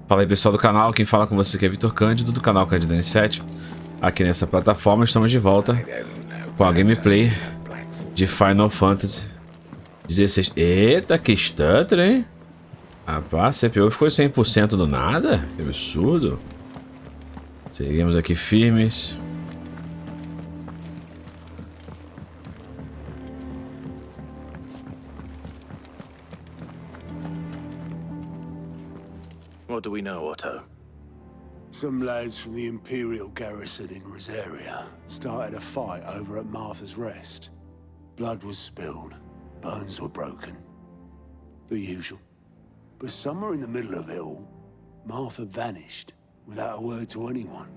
Fala aí pessoal do canal, quem fala com você aqui é Vitor Cândido do canal Cândido 7. Aqui nessa plataforma estamos de volta com a gameplay de Final Fantasy 16. Eita, que stutter, hein? Rapaz, a CPU ficou 100% do nada? Que absurdo. Seguimos aqui firmes. What do we know, Otto? Some lads from the Imperial garrison in Rosaria started a fight over at Martha's Rest. Blood was spilled, bones were broken. The usual. But somewhere in the middle of it all, Martha vanished without a word to anyone.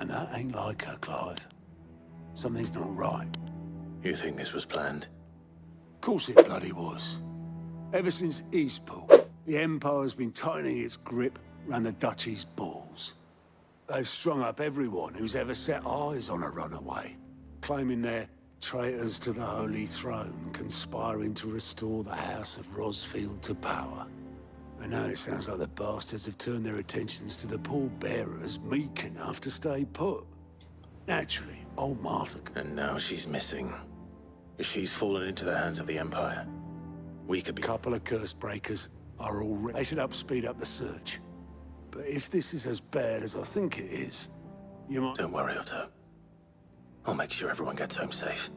And that ain't like her, Clive. Something's not right. You think this was planned? Of course it bloody was. Ever since Eastpool, the Empire's been tightening its grip round the Duchy's balls. They've strung up everyone who's ever set eyes on a runaway, claiming they're traitors to the Holy Throne, conspiring to restore the House of Rosfield to power. And now it sounds like the bastards have turned their attentions to the pallbearers meek enough to stay put. Naturally, old Martha... And now she's missing. If she's fallen into the hands of the Empire, we could be... A couple of curse breakers are already... They should speed up the search. But if this is as bad as I think it is, you might... Don't worry, Otto. I'll make sure everyone gets home safe.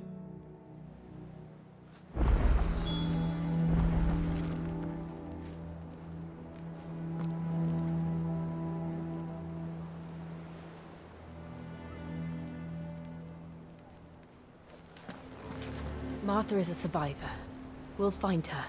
Martha is a survivor. We'll find her.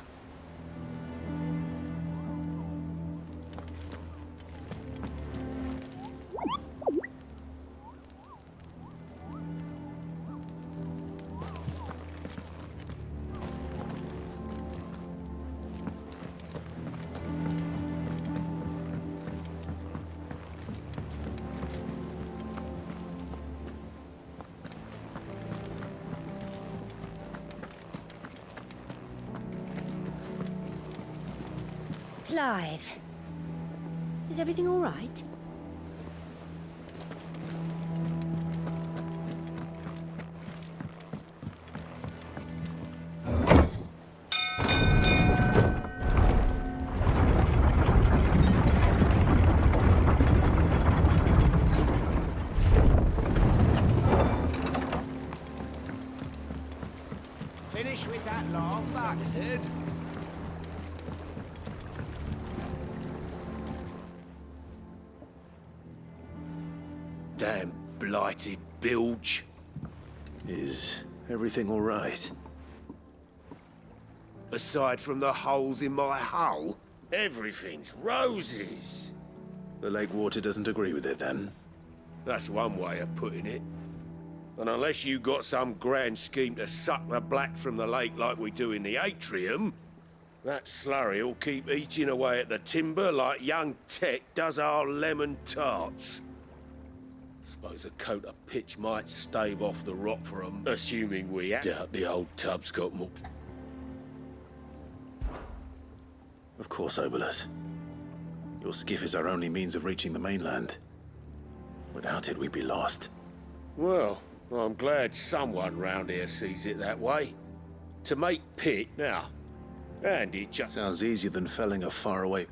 Clive, is everything all right? Finish with that long bastard. Damn blighted bilge. Is everything all right? Aside from the holes in my hull, everything's roses. The lake water doesn't agree with it, then? That's one way of putting it. And unless you got some grand scheme to suck the black from the lake like we do in the atrium, that slurry will keep eating away at the timber like young Tech does our lemon tarts. Suppose a coat of pitch might stave off the rot for 'em, assuming we doubt the old tub's got more. Of course, Obolus. Your skiff is our only means of reaching the mainland. Without it, we'd be lost. Well, I'm glad someone round here sees it that way. To make pit now, and it just... Sounds easier than felling a faraway...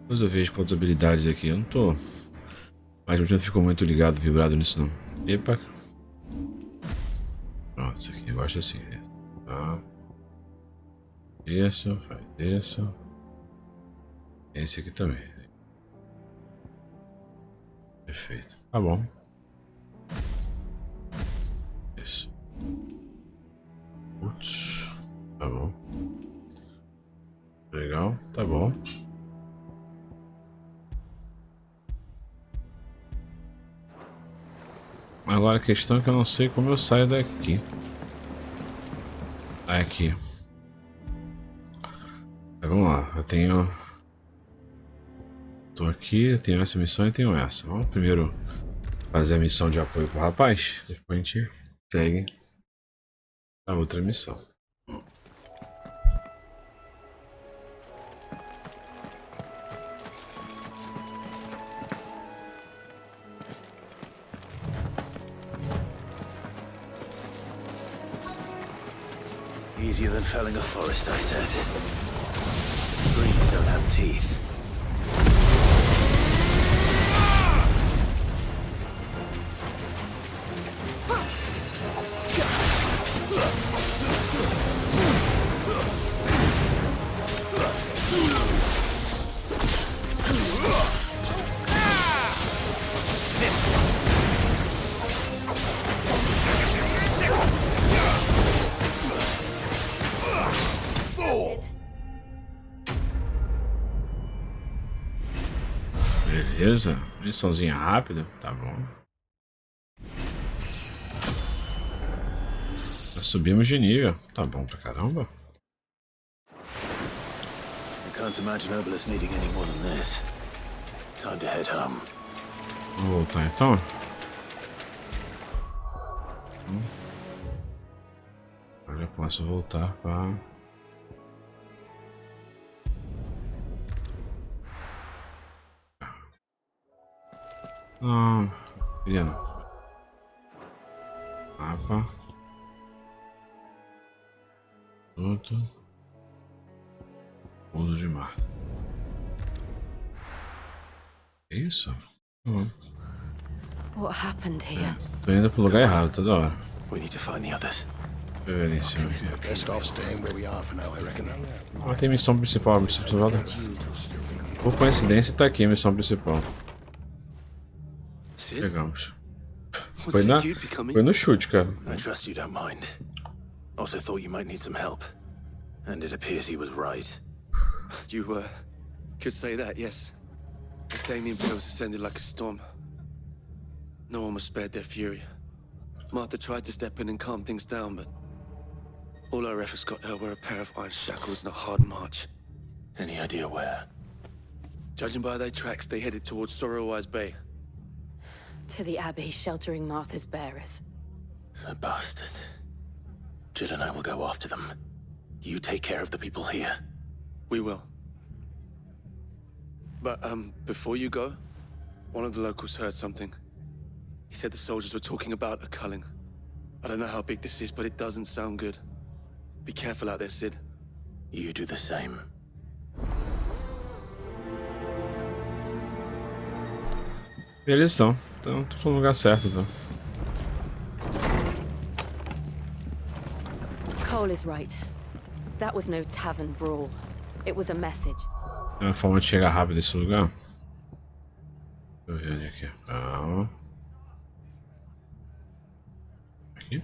Depois eu vejo quantas habilidades aqui. Eu não tô... Mas não ficou muito ligado, vibrado nisso não. Epa. Pronto, isso aqui eu gosto assim. Tá. Isso, faz isso. Esse aqui também. Perfeito. Tá bom. Isso. Putz. Tá bom. Legal, tá bom. Agora a questão é que eu não sei como eu saio daqui. Aqui. Vamos lá, eu tenho... Tô aqui, eu tenho essa missão e tenho essa. Vamos primeiro fazer a missão de apoio pro rapaz. Depois a gente segue a outra missão. Easier than felling a forest, I said. Trees don't have teeth. Beleza, missãozinha rápida, tá bom. Já subimos de nível, tá bom pra caramba. I can't imagine Obelisk needing any more than this. Time to head home. Vamos voltar então. Eu já posso voltar para... Não, queria não. Mapa. Outro. Mundo de mar. É isso? What happened here? Tô indo pro lugar errado toda hora. We need to find the others. Deixa eu ver em cima aqui. Best off staying where we are for now, I reckon. Ah, tem missão principal, missão principal. Por coincidência tá aqui a missão principal. Pegamos. Foi no chute, cara. I trust you don't mind. Also thought you might need some help. And it appears he was right. You, could say that, yes. They're saying the Imperials ascended like a storm. No one was spared their fury. Martha tried to step in and calm things down, but all our efforts got her were a pair of iron shackles and a hard march. Any idea where? Judging by their tracks, they headed towards Sorrowwise Bay. To the Abbey sheltering Martha's bearers. The bastards. Jill and I will go after them. You take care of the people here. We will. But, before you go, one of the locals heard something. He said the soldiers were talking about a culling. I don't know how big this is, but it doesn't sound good. Be careful out there, Sid. You do the same. Eles estão. Então, tô no lugar certo, então. Cole is right. That was no tavern brawl. It was a message. Tem uma forma de chegar rápido nesse lugar? Deixa eu ver onde é que é. Ah. Aqui?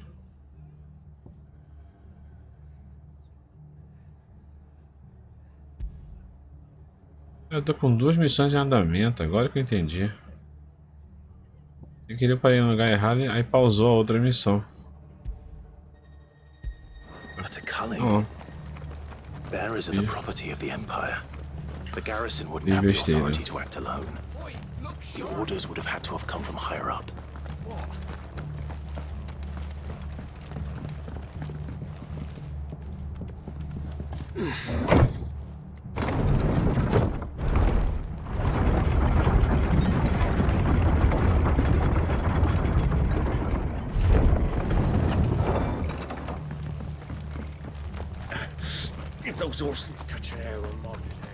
Eu tô com 2 missões em andamento, agora que eu entendi. Eu queria parar no lugar errado e aí pausou a outra missão. That's a culling. Oh. Bearers are the property of the Empire. The garrison wouldn't have the authority to act alone. The orders would have had to have come from higher up. If those Orsons touch an arrow on Martha's head,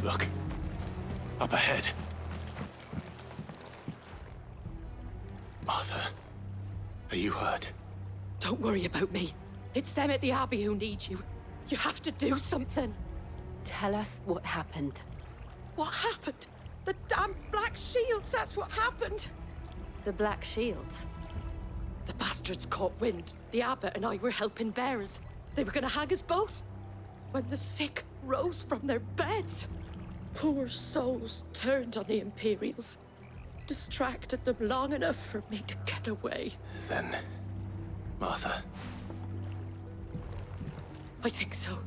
Look. Up ahead. Martha, are you hurt? Don't worry about me. It's them at the Abbey who need you. You have to do something. Tell us what happened. What happened? The damn Black Shields, that's what happened. The Black Shields? The bastards caught wind. The abbot and I were helping bearers. They were gonna hang us both. When the sick rose from their beds, poor souls turned on the Imperials. Distracted them long enough for me to get away. Then, Martha. I think so.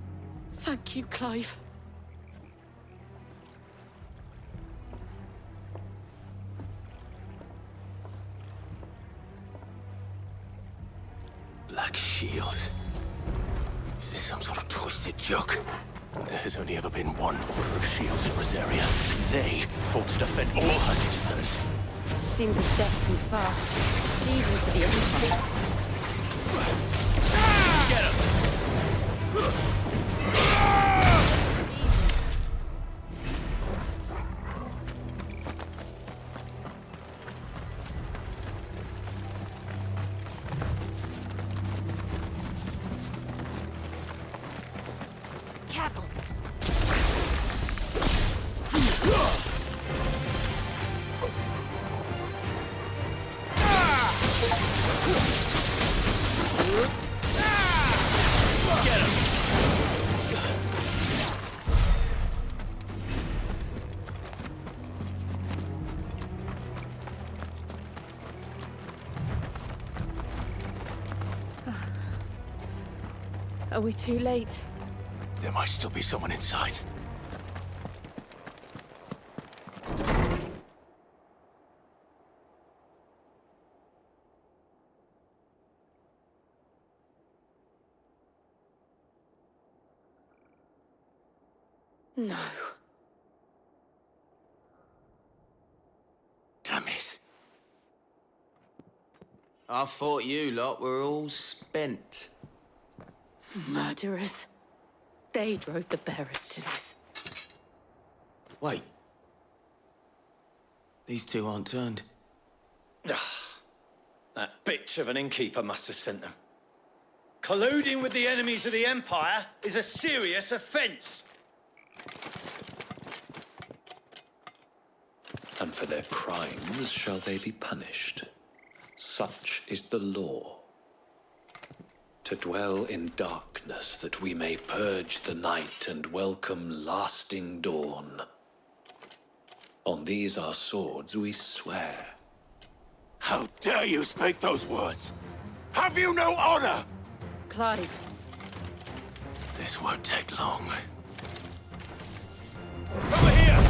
Thank you, Clive. Black Shields. Is this some sort of twisted joke? There has only ever been one order of shields in Rosaria. They fought to defend all her citizens. Seems a step too far. Even for the Empire. Get him! Careful. Are we too late? There might still be someone inside. No. Damn it. I thought you lot were all spent. Murderers. They drove the bearers to this. Wait. These two aren't turned. That bitch of an innkeeper must have sent them. Colluding with the enemies of the Empire is a serious offense. And for their crimes shall they be punished. Such is the law. To dwell in darkness that we may purge the night and welcome lasting dawn. On these our swords we swear. How dare you speak those words? Have you no honor? Clive. This won't take long. Over here!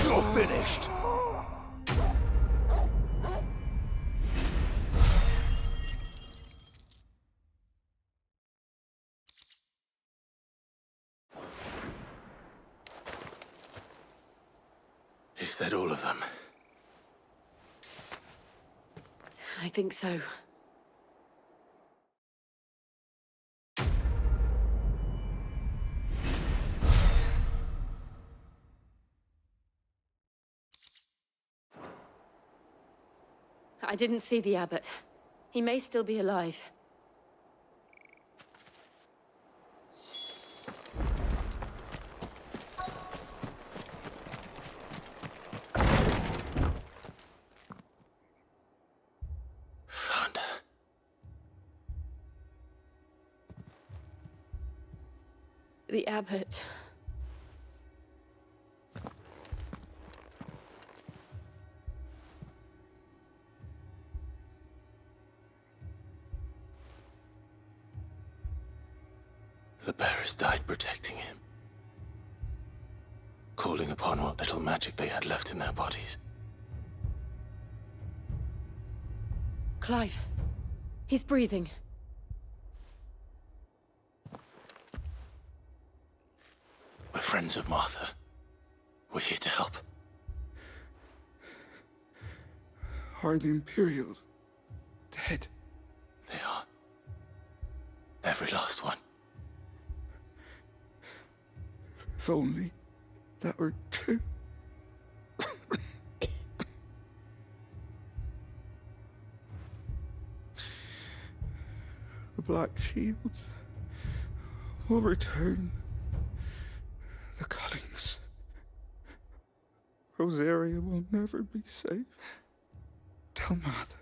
You're finished. Is that all of them? I think so. I didn't see the abbot. He may still be alive. The abbot. The bearers died protecting him, calling upon what little magic they had left in their bodies. Clive. He's breathing. We're friends of Martha. We're here to help. Are the Imperials dead? They are. Every last one. If only that were true. The Black Shields will return. The Cullings. Rosaria will never be safe. Tell Mother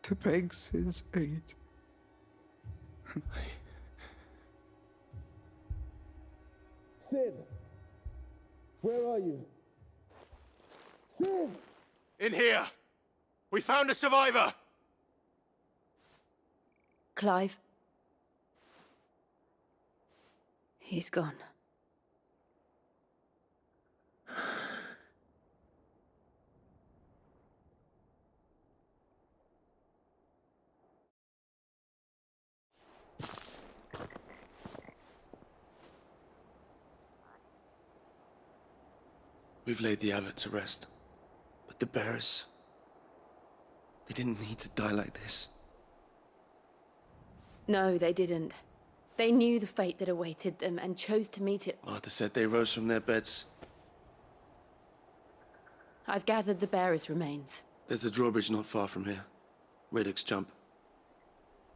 to beg his aid. Sid! Where are you? Sid! In here! We found a survivor! Clive. He's gone. We've laid the abbot to rest. But the bearers... they didn't need to die like this. No, they didn't. They knew the fate that awaited them and chose to meet it. Martha said they rose from their beds. I've gathered the bearers' remains. There's a drawbridge not far from here. Radix jump.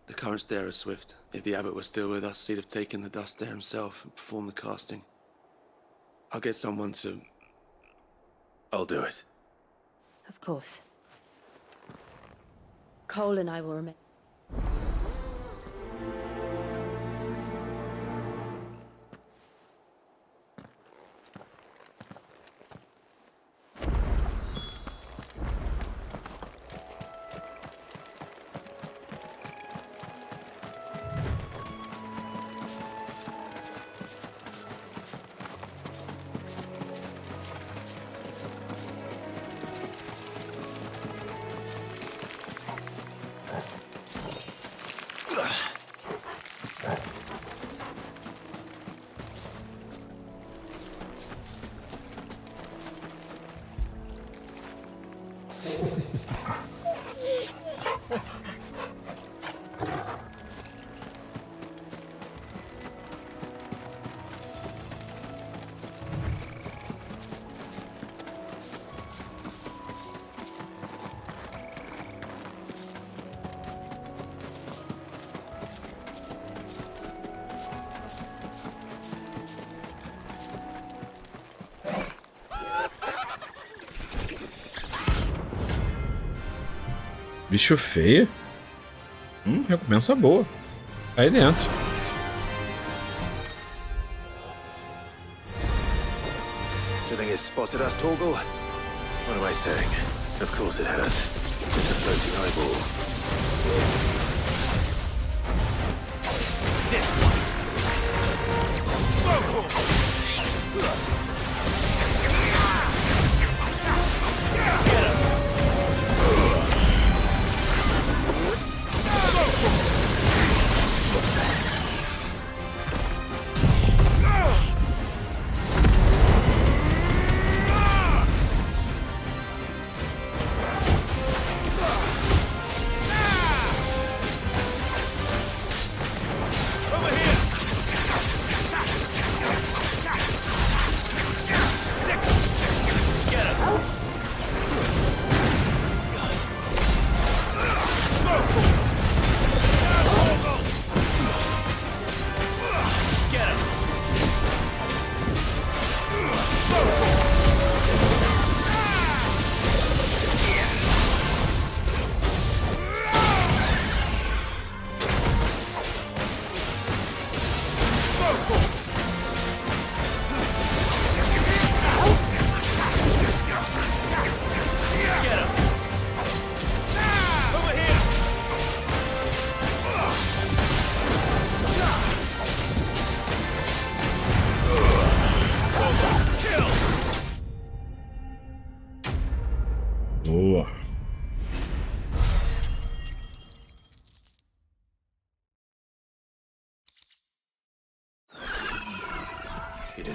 The currents there are swift. If the abbot was still with us, he'd have taken the dust there himself and performed the casting. I'll get someone to... I'll do it. Of course. Cole and I will remain. Bicho feio. Recompensa boa. Aí dentro. Do you think it's spotted us, Torgal? What am I saying? Of course it has. It's a floating eyeball. This one! Get him!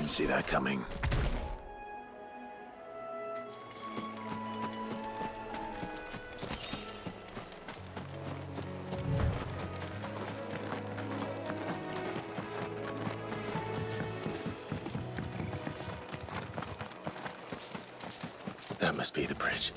didn't see that coming. That must be the bridge.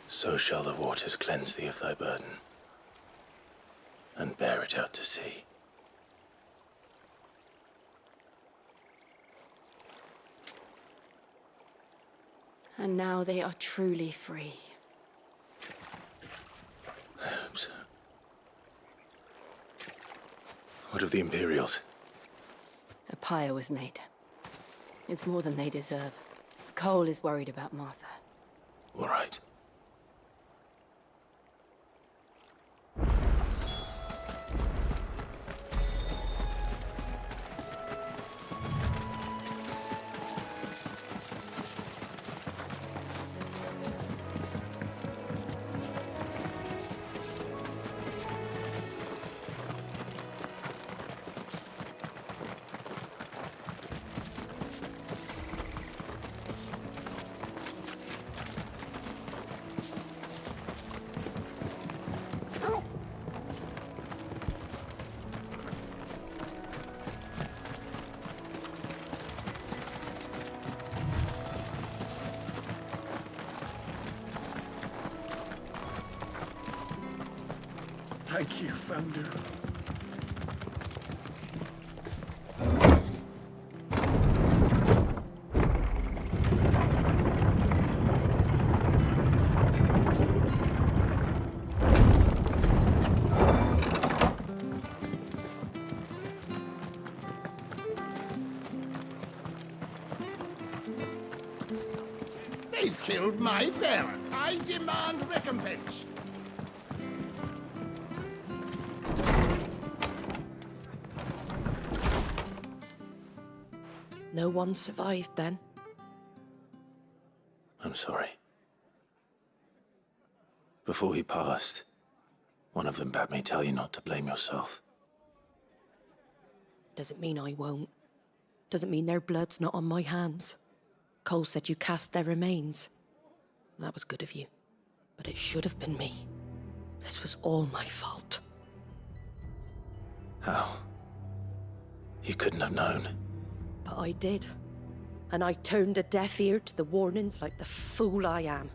So shall the waters cleanse thee of thy burden, and bear it out to sea. And now they are truly free. I hope so. What of the Imperials? A pyre was made. It's more than they deserve. Cole is worried about Martha. All right. Thank you, Founder. They've killed my parent. I demand recompense. No one survived then? I'm sorry. Before he passed, one of them bade me tell you not to blame yourself. Doesn't mean I won't. Doesn't mean their blood's not on my hands. Cole said you cast their remains. That was good of you. But it should have been me. This was all my fault. How? You couldn't have known. But I did. And I turned a deaf ear to the warnings like the fool I am.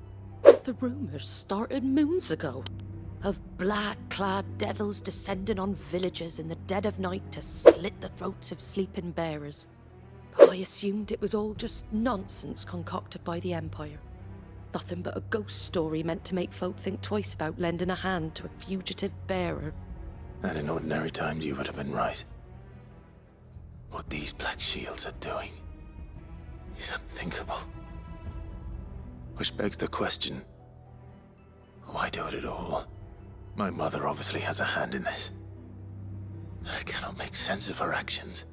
The rumors started moons ago. Of black-clad devils descending on villages in the dead of night to slit the throats of sleeping bearers. But I assumed it was all just nonsense concocted by the Empire. Nothing but a ghost story meant to make folk think twice about lending a hand to a fugitive bearer. And in ordinary times you would have been right. What these Black Shields are doing is unthinkable. Which begs the question, why do it at all? My mother obviously has a hand in this. I cannot make sense of her actions.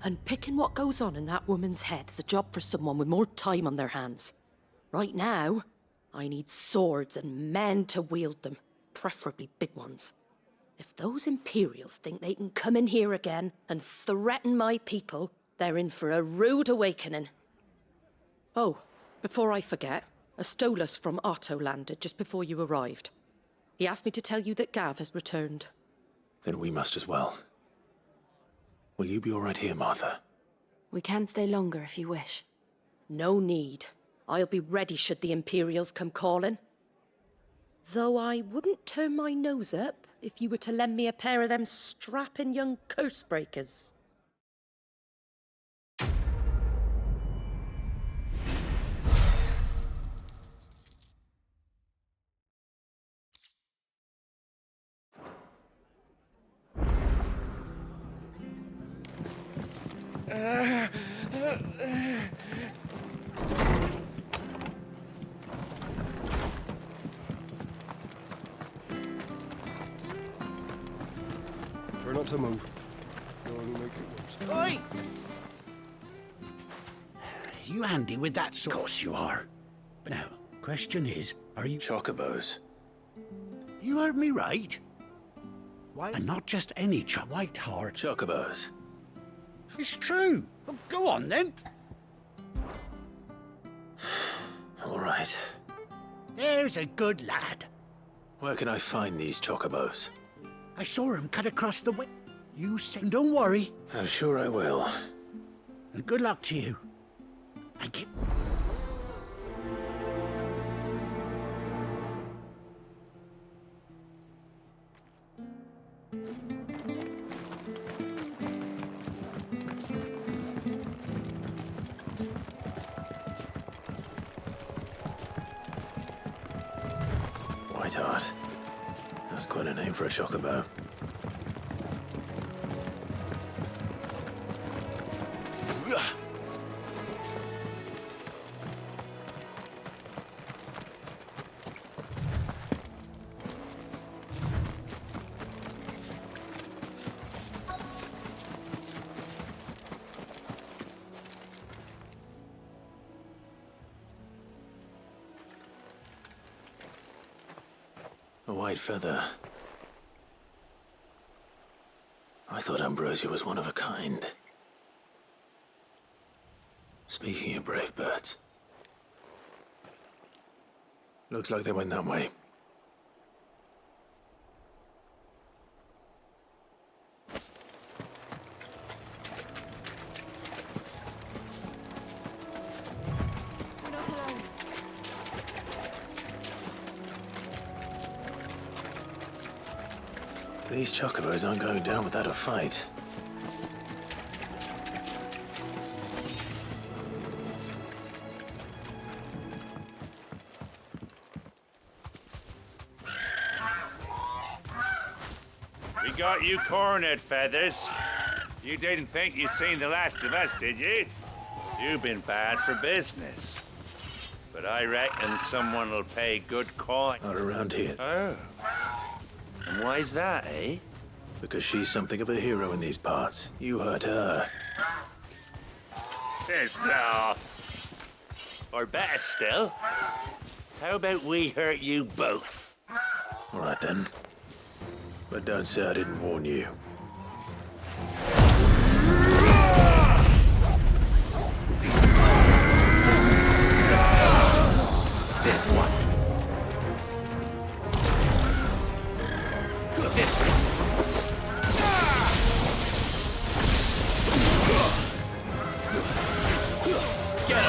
And picking what goes on in that woman's head is a job for someone with more time on their hands. Right now, I need swords and men to wield them, preferably big ones. If those Imperials think they can come in here again and threaten my people, they're in for a rude awakening. Oh, before I forget, a Stolas from Otto landed just before you arrived. He asked me to tell you that Gav has returned. Then we must as well. Will you be all right here, Martha? We can stay longer if you wish. No need. I'll be ready should the Imperials come calling. Though I wouldn't turn my nose up if you were to lend me a pair of them strapping young curse breakers. got to move. You'll only make it worse. Oi! You handy with that sort? Of course you are. But now, question is, are you... Chocobos. You heard me right. Why? And not just any white heart. Chocobos. It's true. Well, go on then. All right. There's a good lad. Where can I find these chocobos? I saw him cut across the way. You said, don't worry. I'm sure I will. And good luck to you. Thank you. Whiteheart. That's quite a name for a chocobo. A white feather. I thought Ambrosia was one of a kind. Speaking of brave birds. Looks like they went that way. These chocobos aren't going down without a fight. We got you cornered, Feathers. You didn't think you'd seen the last of us, did you? You've been bad for business. But I reckon someone will pay good coin. Not around here. Oh. And why's that, eh? Because she's something of a hero in these parts. You hurt her. Piss off. Or better still, how about we hurt you both? All right then. But don't say I didn't warn you. This one. This one. Get him.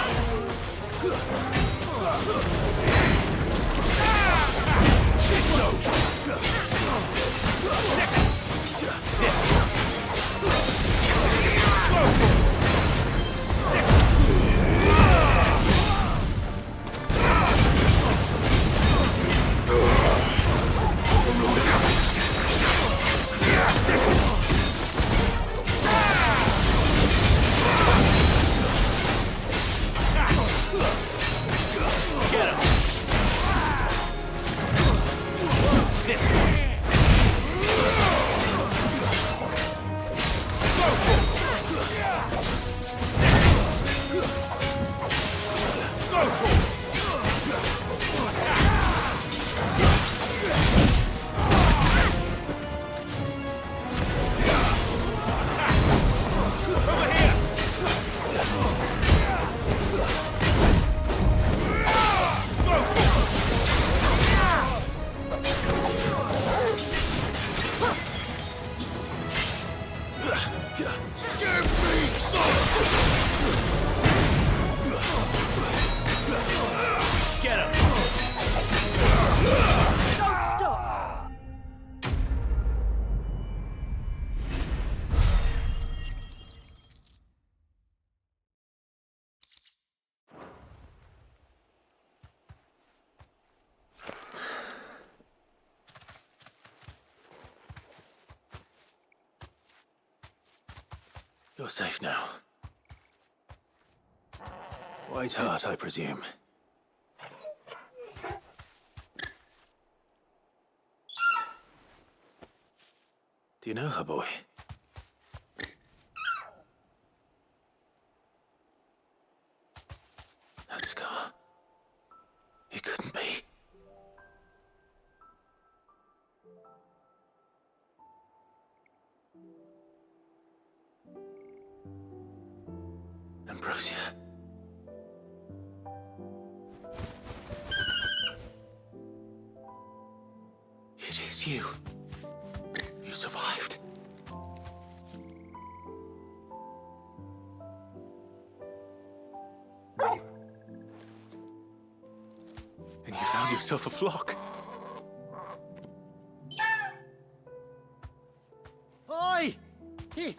It's over. This one. Get him. This one. You're safe now. Whiteheart, I presume. Do you know her, boy? Ambrosia. It is you. You survived. And you found yourself a flock. Oi! He.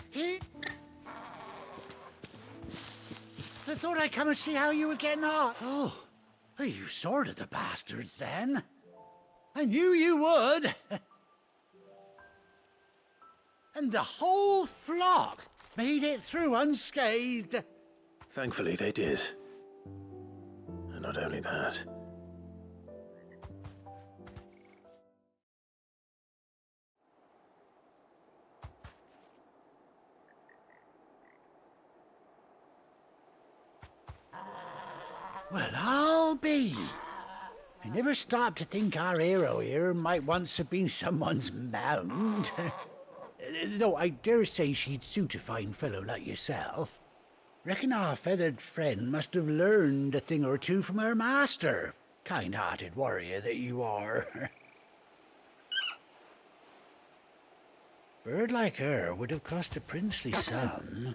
I thought I'd come and see how you were getting on. Oh, you sorted the bastards then. I knew you would. And the whole flock made it through unscathed. Thankfully, they did. And not only that. Well, I'll be. I never stopped to think our hero here might once have been someone's mount. Though I dare say she'd suit a fine fellow like yourself. Reckon our feathered friend must have learned a thing or two from her master. Kind-hearted warrior that you are. Bird like her would have cost a princely sum.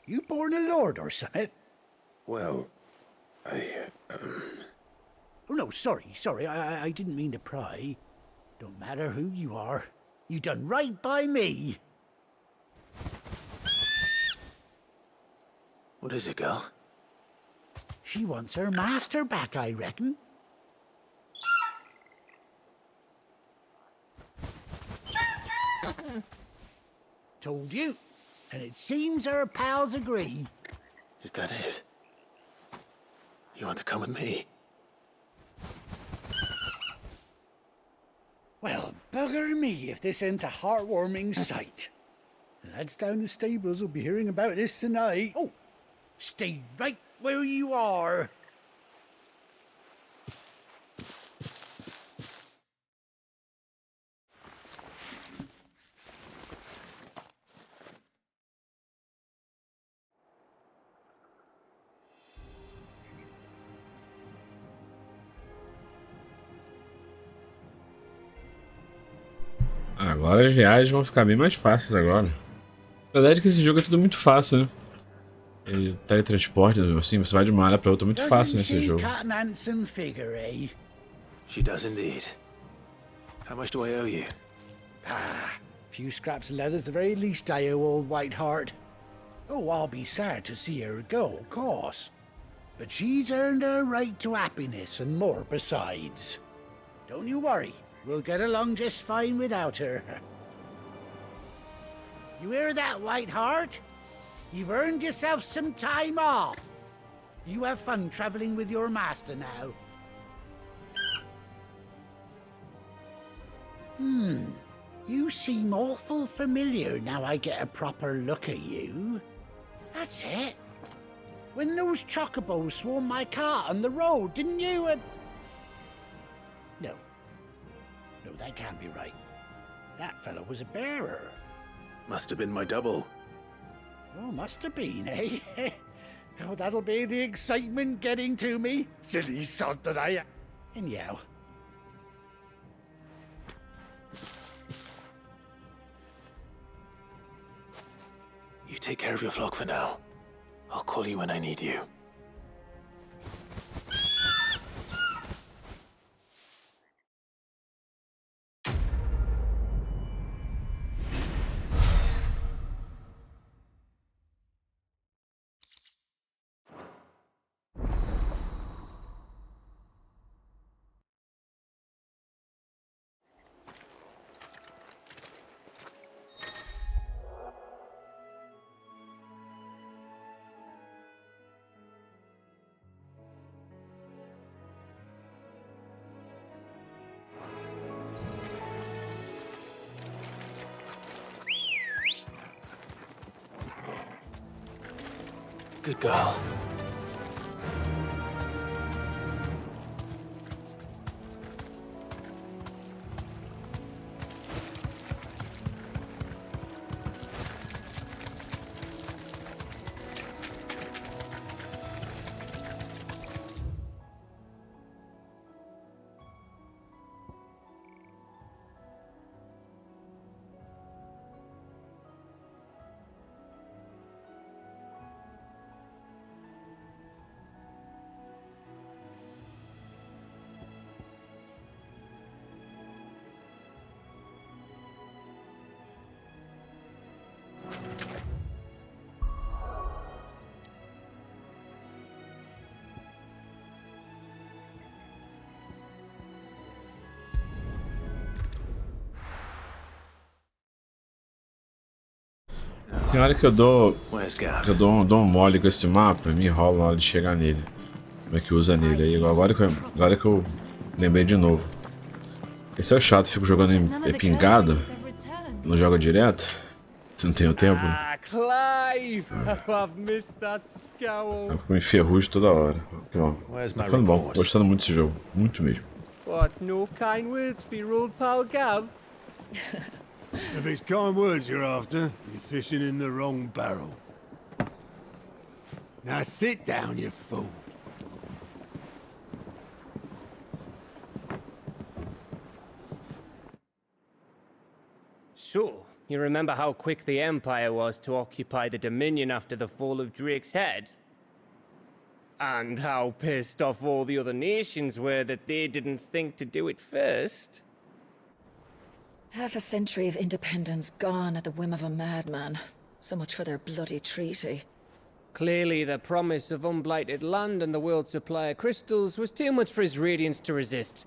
You born a lord or something? Well, Oh, no, sorry. I didn't mean to pry. Don't matter who you are. You done right by me. What is it, girl? She wants her master back, I reckon. Told you. And it seems her pals agree. Is that it? You want to come with me? Well, bugger me if this ain't a heartwarming sight. The lads down the stables will be hearing about this tonight. Oh, stay right where you are. Agora as viagens vão ficar bem mais fáceis agora. A verdade é que esse jogo é tudo muito fácil, né? E teletransporte, assim, você vai de uma área pra outra muito fácil nesse jogo. She does indeed. How much do I owe you? Few scraps of leather's the very least I owe old Whiteheart. Oh, I'll be sad to see her go, of course. But she's earned her right to happiness and more besides. Don't you worry. We'll get along just fine without her. You hear that, Whiteheart? You've earned yourself some time off. You have fun traveling with your master now. You seem awful familiar now I get a proper look at you. That's it. When those chocobos swarmed my cart on the road, didn't you? No, that can't be right. That fellow was a bearer. Must have been my double. Oh, must have been, eh? Oh, that'll be the excitement getting to me. Silly sod that I am. Anyhow. You take care of your flock for now. I'll call you when I need you. Good girl. Tem hora que eu dou um mole com esse mapa e me enrolo na hora de chegar nele. Como é que usa nele aí? Agora que eu lembrei de novo. Esse é o chato, fico jogando em pingado. Não jogo direto. Não tenho tempo. Clive! I've missed that scowl. Eu me enferrujo toda hora. Tá ficando bom, gostando muito desse jogo. Muito mesmo. What, no kind words for your old pal Gav? If it's kind words you're after, you're fishing in the wrong barrel. Now sit down, you fool. So, you remember how quick the Empire was to occupy the Dominion after the fall of Drake's head? And how pissed off all the other nations were that they didn't think to do it first? Half a century of independence gone at the whim of a madman. So much for their bloody treaty. Clearly, the promise of unblighted land and the world's supply of crystals was too much for his radiance to resist.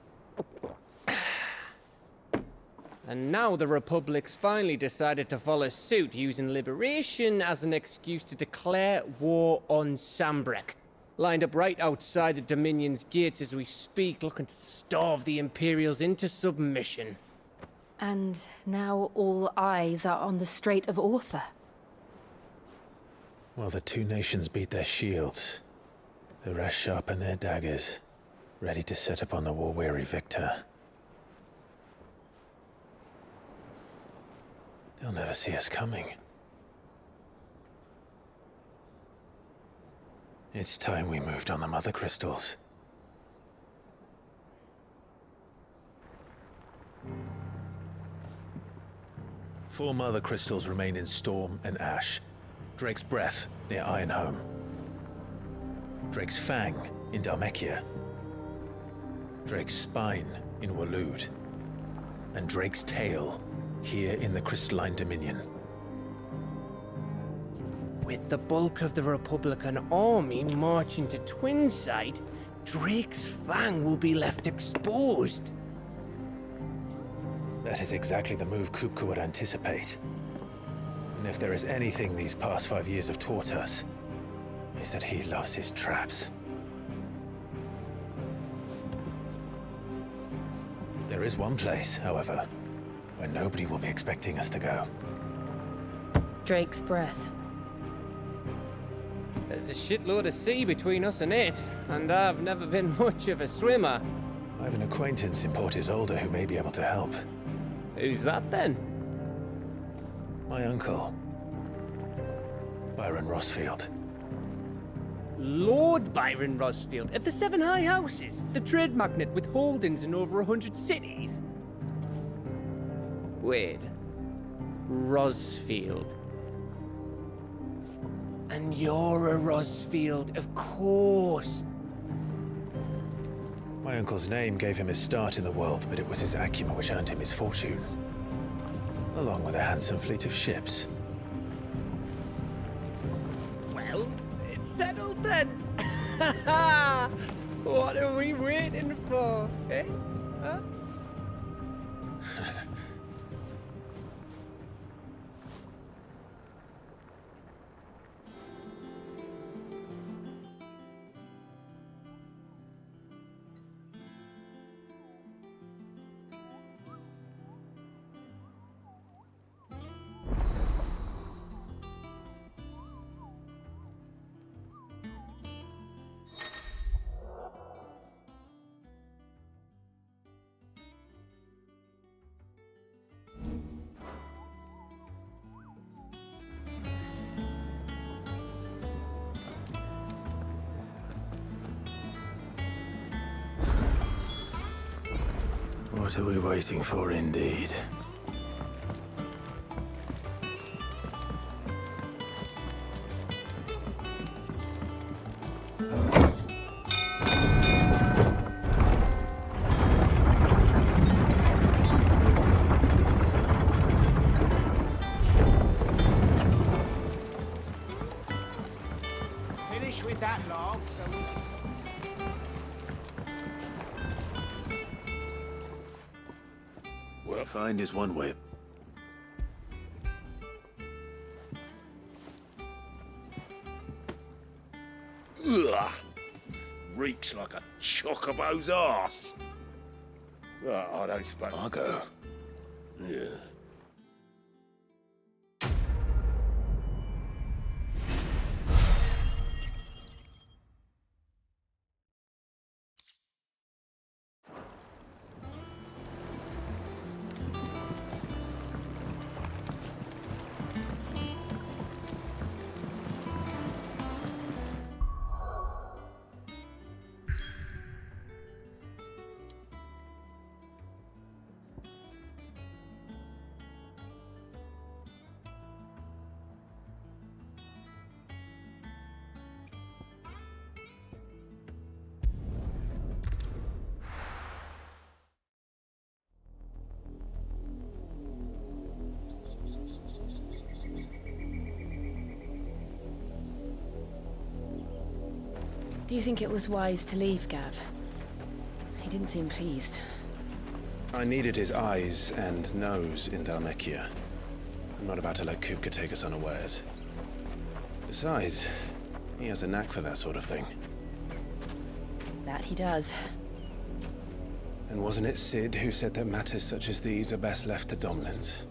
And now the Republic's finally decided to follow suit, using liberation as an excuse to declare war on Sambrek. Lined up right outside the Dominion's gates as we speak, looking to starve the Imperials into submission. And now all eyes are on the Strait of Author. While the two nations beat their shields, the rest sharpen their daggers, ready to set upon the war-weary victor. They'll never see us coming. It's time we moved on the mother crystals. Four mother crystals remain in Storm and Ash. Drake's Breath near Ironhome. Drake's Fang in Dhalmekia. Drake's Spine in Waloed. And Drake's Tail here in the Crystalline Dominion. With the bulk of the Republican army marching to Twinside, Drake's Fang will be left exposed. That is exactly the move Kupka would anticipate. And if there is anything these past 5 years have taught us, is that he loves his traps. There is one place, however, where nobody will be expecting us to go. Drake's Breath. There's a shitload of sea between us and it, and I've never been much of a swimmer. I have an acquaintance in Port Isolde who may be able to help. Who's that then? My uncle, Byron Rossfield. Lord Byron Rossfield of the Seven High Houses, the trade magnate with holdings in over 100 cities. Wait, Rossfield. And you're a Rossfield, of course. My uncle's name gave him his start in the world, but it was his acumen which earned him his fortune. Along with a handsome fleet of ships. Well, it's settled then. What are we waiting for, eh? Huh? What are we waiting for, indeed? Finish with that log, so we... Well, find is one way. Ugh. Reeks like a chocobo's arse. Well, I don't suppose. I'll go. Yeah. Do you think it was wise to leave, Gav? He didn't seem pleased. I needed his eyes and nose in Dhalmekia. I'm not about to let Kupka take us unawares. Besides, he has a knack for that sort of thing. That he does. And wasn't it Sid who said that matters such as these are best left to dominance?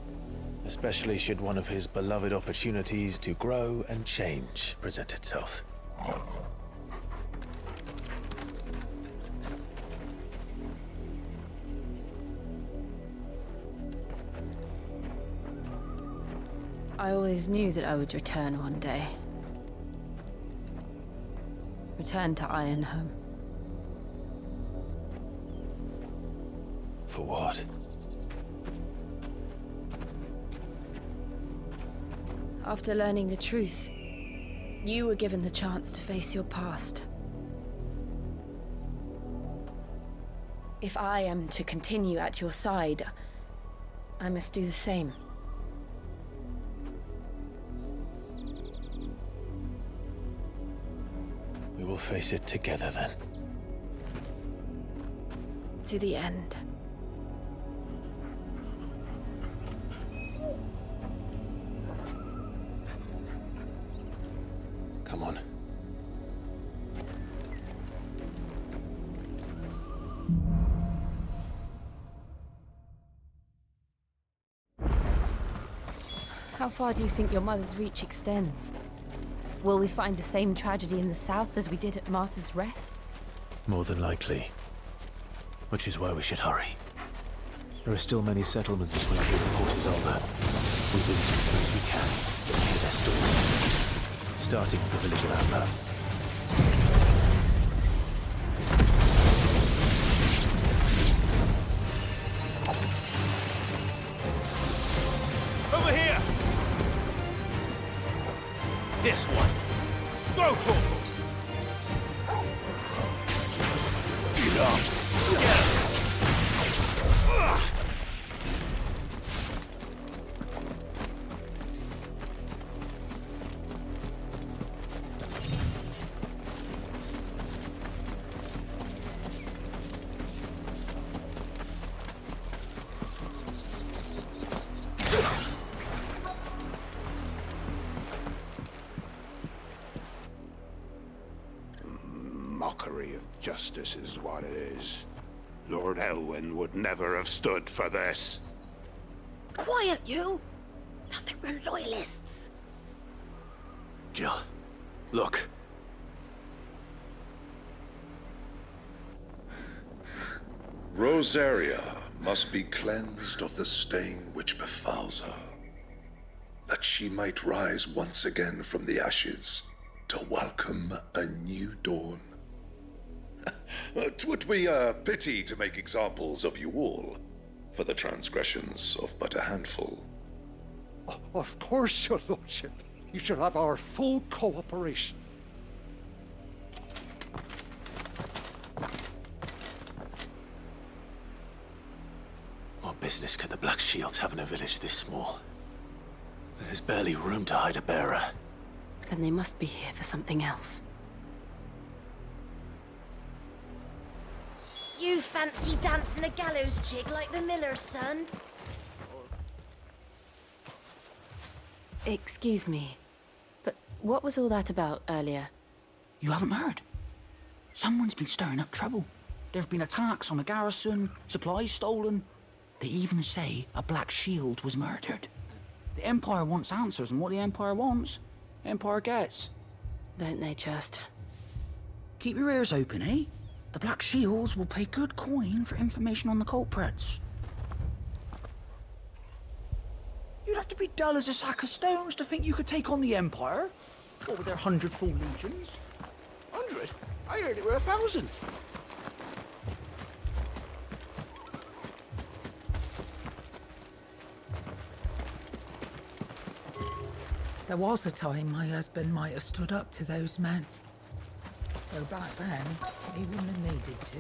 Especially should one of his beloved opportunities to grow and change present itself. I always knew that I would return one day. Return to Ironhome. For what? After learning the truth, you were given the chance to face your past. If I am to continue at your side, I must do the same. We will face it together then. To the end. Come on. How far do you think your mother's reach extends? Will we find the same tragedy in the south as we did at Martha's Rest? More than likely. Which is why we should hurry. There are still many settlements between here and Port Isolde. We visit as many as we can, and hear their stories. Starting with the village of Amber. Over here! This one. Go, Torval! Get up! Get up! Mockery of justice is what it is. Lord Elwyn would never have stood for this. Quiet, you! Thought they were loyalists. Jill, look. Rosaria must be cleansed of the stain which befouls her, that she might rise once again from the ashes to welcome a new dawn. 'Twould be a pity to make examples of you all, for the transgressions of but a handful. Of course, your lordship. You shall have our full cooperation. What business could the Black Shields have in a village this small? There's barely room to hide a bearer. Then they must be here for something else. You fancy dancing a gallows jig like the miller's son? Excuse me, but what was all that about earlier? You haven't heard? Someone's been stirring up trouble. There have been attacks on the garrison, supplies stolen. They even say a Black Shield was murdered. The Empire wants answers, and what the Empire wants, Empire gets. Don't they just? Keep your ears open, eh? The Black Shields will pay good coin for information on the culprits. You'd have to be dull as a sack of stones to think you could take on the Empire. What with their 100 full legions? 100? I heard it were 1,000. There was a time my husband might have stood up to those men. Though back then, he wouldn't have needed to.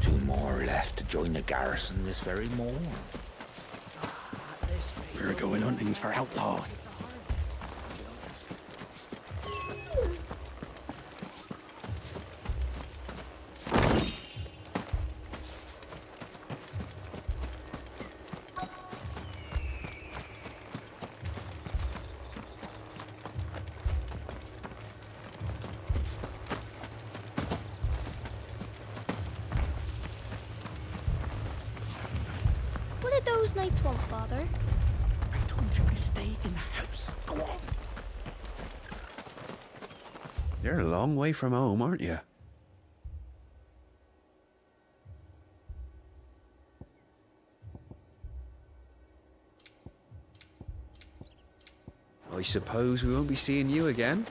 Two more left to join the garrison this very morning. We're going hunting for outlaws. What did those knights want, Father? I told you to stay in the house. Go on. You're a long way from home, aren't you? I suppose we won't be seeing you again.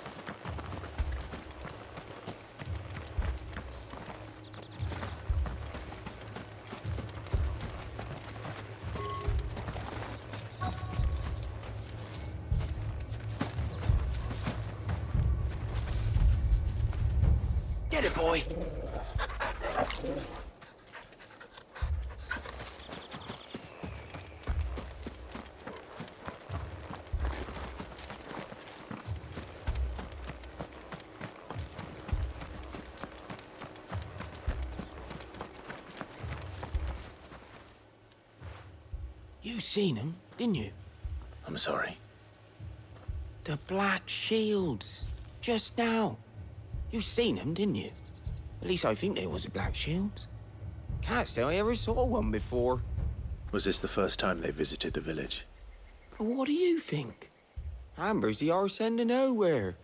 Get it, boy. You seen them, didn't you? I'm sorry. The Black Shields. Just now. You seen them, didn't you? At least I think there was a Black Shields. Can't say I ever saw one before. Was this the first time they visited the village? What do you think? Amber's the arse end of nowhere.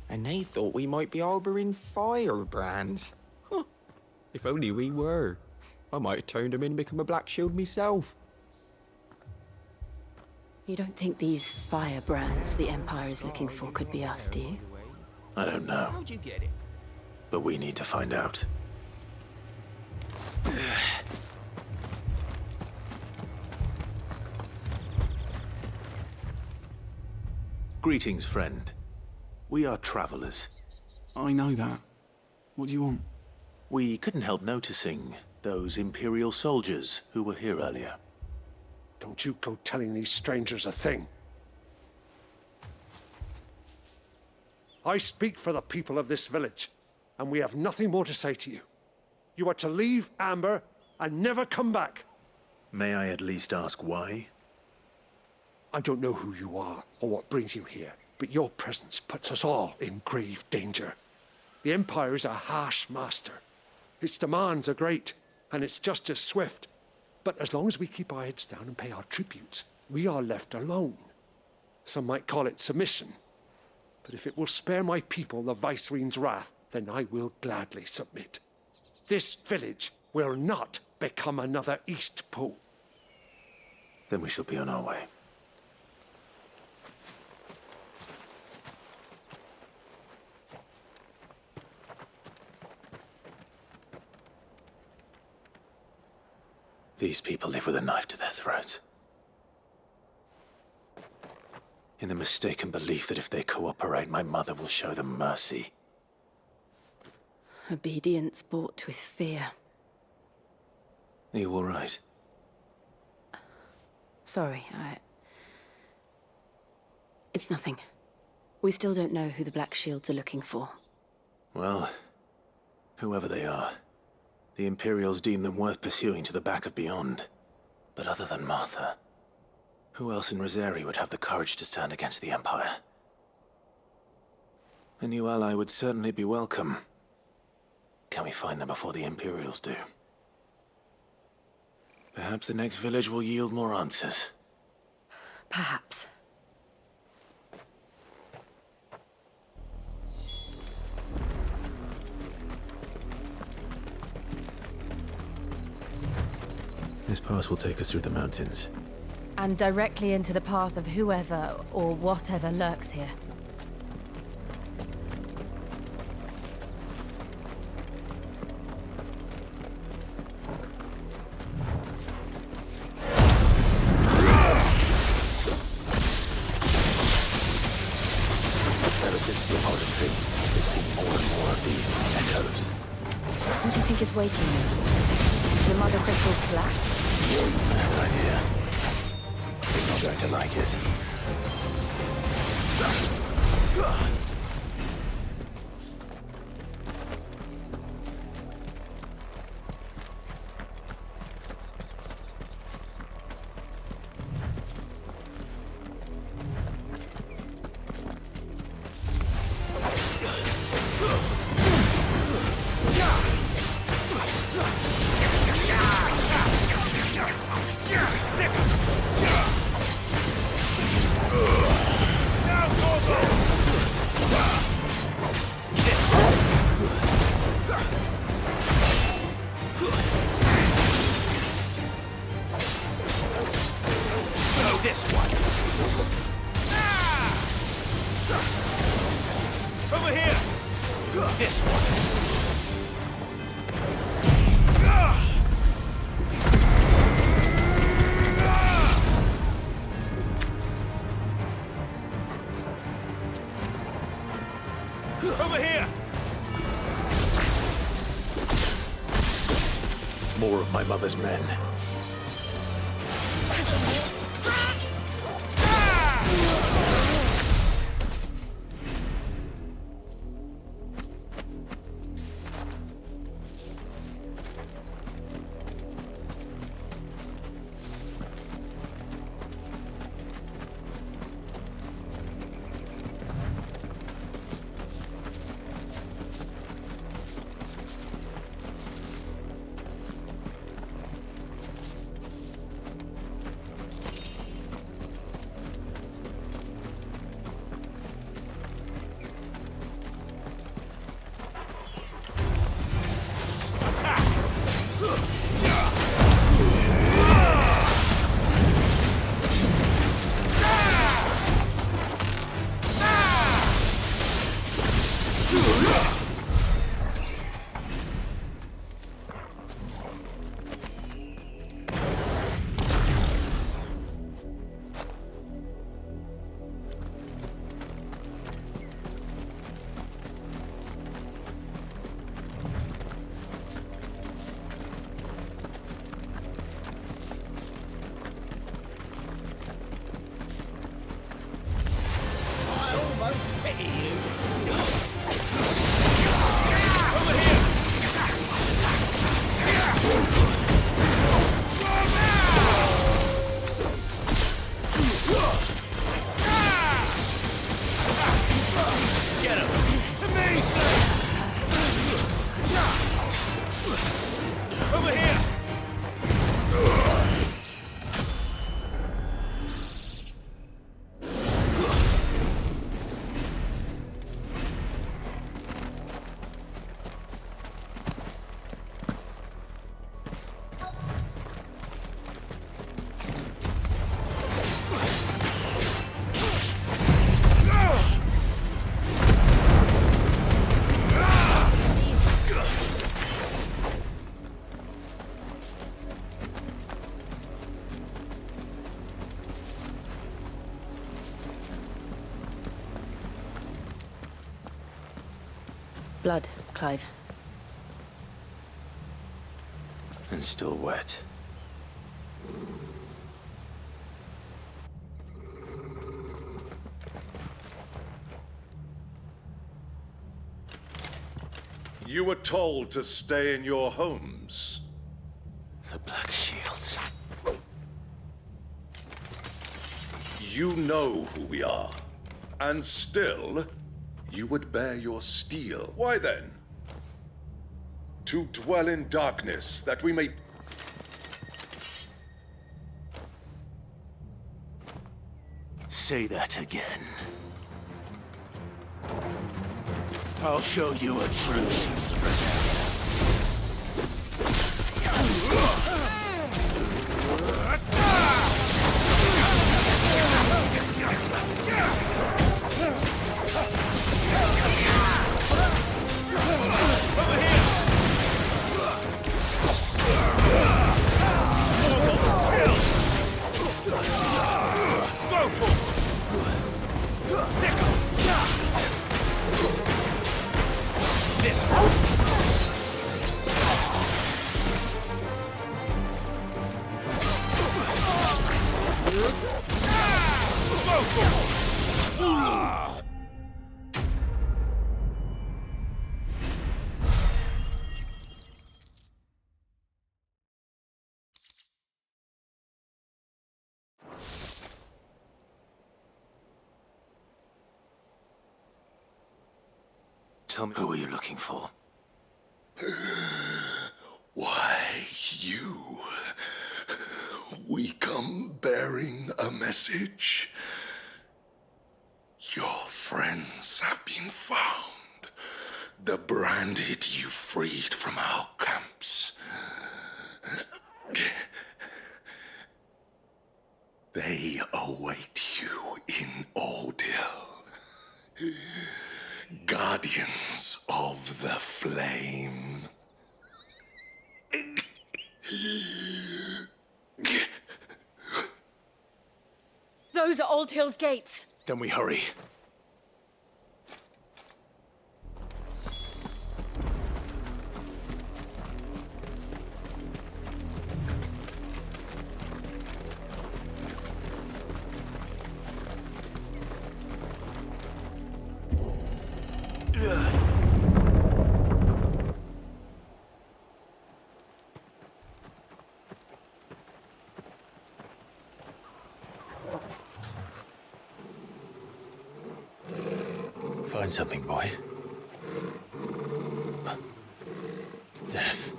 And they thought we might be harboring firebrands. Huh. If only we were. I might have turned them in and become a Black Shield myself. You don't think these firebrands the Empire is looking for could be us, do you? I don't know. How'd you get it? But we need to find out. Greetings, friend. We are travelers. I know that. What do you want? We couldn't help noticing those Imperial soldiers who were here earlier. Don't you go telling these strangers a thing. I speak for the people of this village, and we have nothing more to say to you. You are to leave Amber and never come back. May I at least ask why? I don't know who you are or what brings you here, but your presence puts us all in grave danger. The Empire is a harsh master. Its demands are great, and its justice swift. But as long as we keep our heads down and pay our tributes, we are left alone. Some might call it submission. But if it will spare my people the Viceroy's wrath, then I will gladly submit. This village will not become another East Pool. Then we shall be on our way. These people live with a knife to their throats. In the mistaken belief that if they cooperate, my mother will show them mercy. Obedience bought with fear. Are you all right? Sorry, It's nothing. We still don't know who the Black Shields are looking for. Well, whoever they are, the Imperials deem them worth pursuing to the back of beyond. But other than Martha, who else in Rosaria would have the courage to stand against the Empire? A new ally would certainly be welcome. Can we find them before the Imperials do? Perhaps the next village will yield more answers. Perhaps. This pass will take us through the mountains. And directly into the path of whoever or whatever lurks here. Ever since the Motherboard, we've seen more and more of these echoes. What do you think is waking them? The mother crystals collapse? I have an idea. You're not going to like it. More of my mother's men. Blood, Clive. And still wet. You were told to stay in your homes. The Black Shields. Because you know who we are. And still, you would bear your steel. Why then? To dwell in darkness, that we may... Say that again. I'll show you a true shield of Reserve. Tell me, who are you looking for? Why, you. We come bearing a message. Your friends have been found. The branded you freed from our camps. They await you in Ordeal. Guardians of the Flame. Those are Old Hill's gates. Then we hurry. Find something, boy. Death.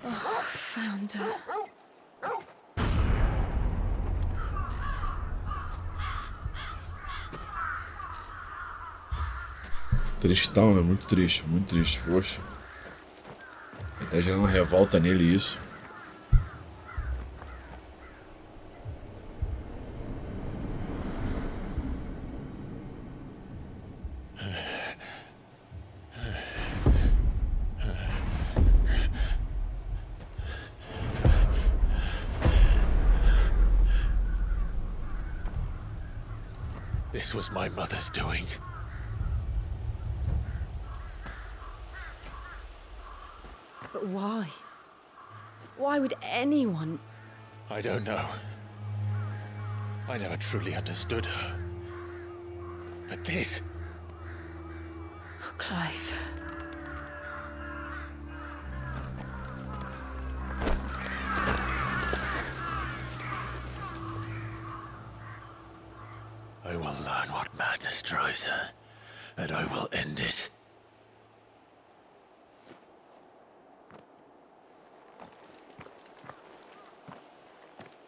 Oh, found her. Tristão, né? Muito triste, poxa. Tá gerando revolta nele isso. This was my mother's doing. But why? Why would anyone? I don't know. I never truly understood her. But this... Oh, Clive. I will learn what madness drives her, and I will end it.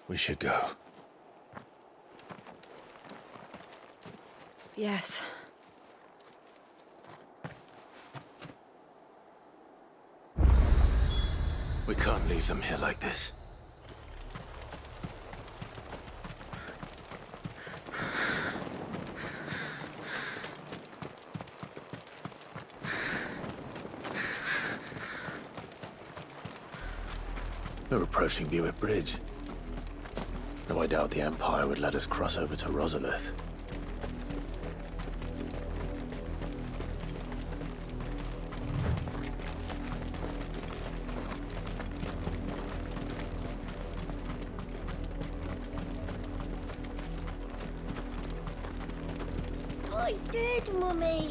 We should go. Yes. We can't leave them here like this. We're approaching Buick Bridge. Though I doubt the Empire would let us cross over to Rosalith. I did, Mummy.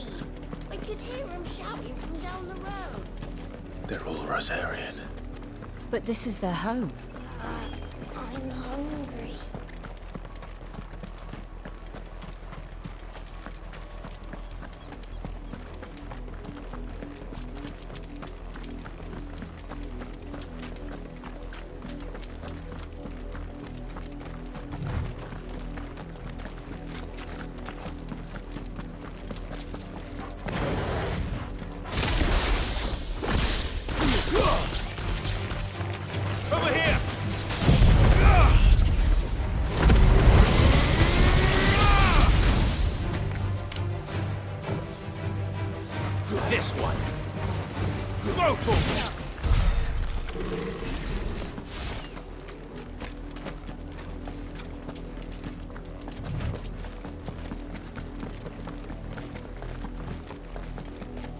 I could hear him shouting from down the road. They're all Rosarian. But this is their home. I'm hungry. Over here! This one. Motor!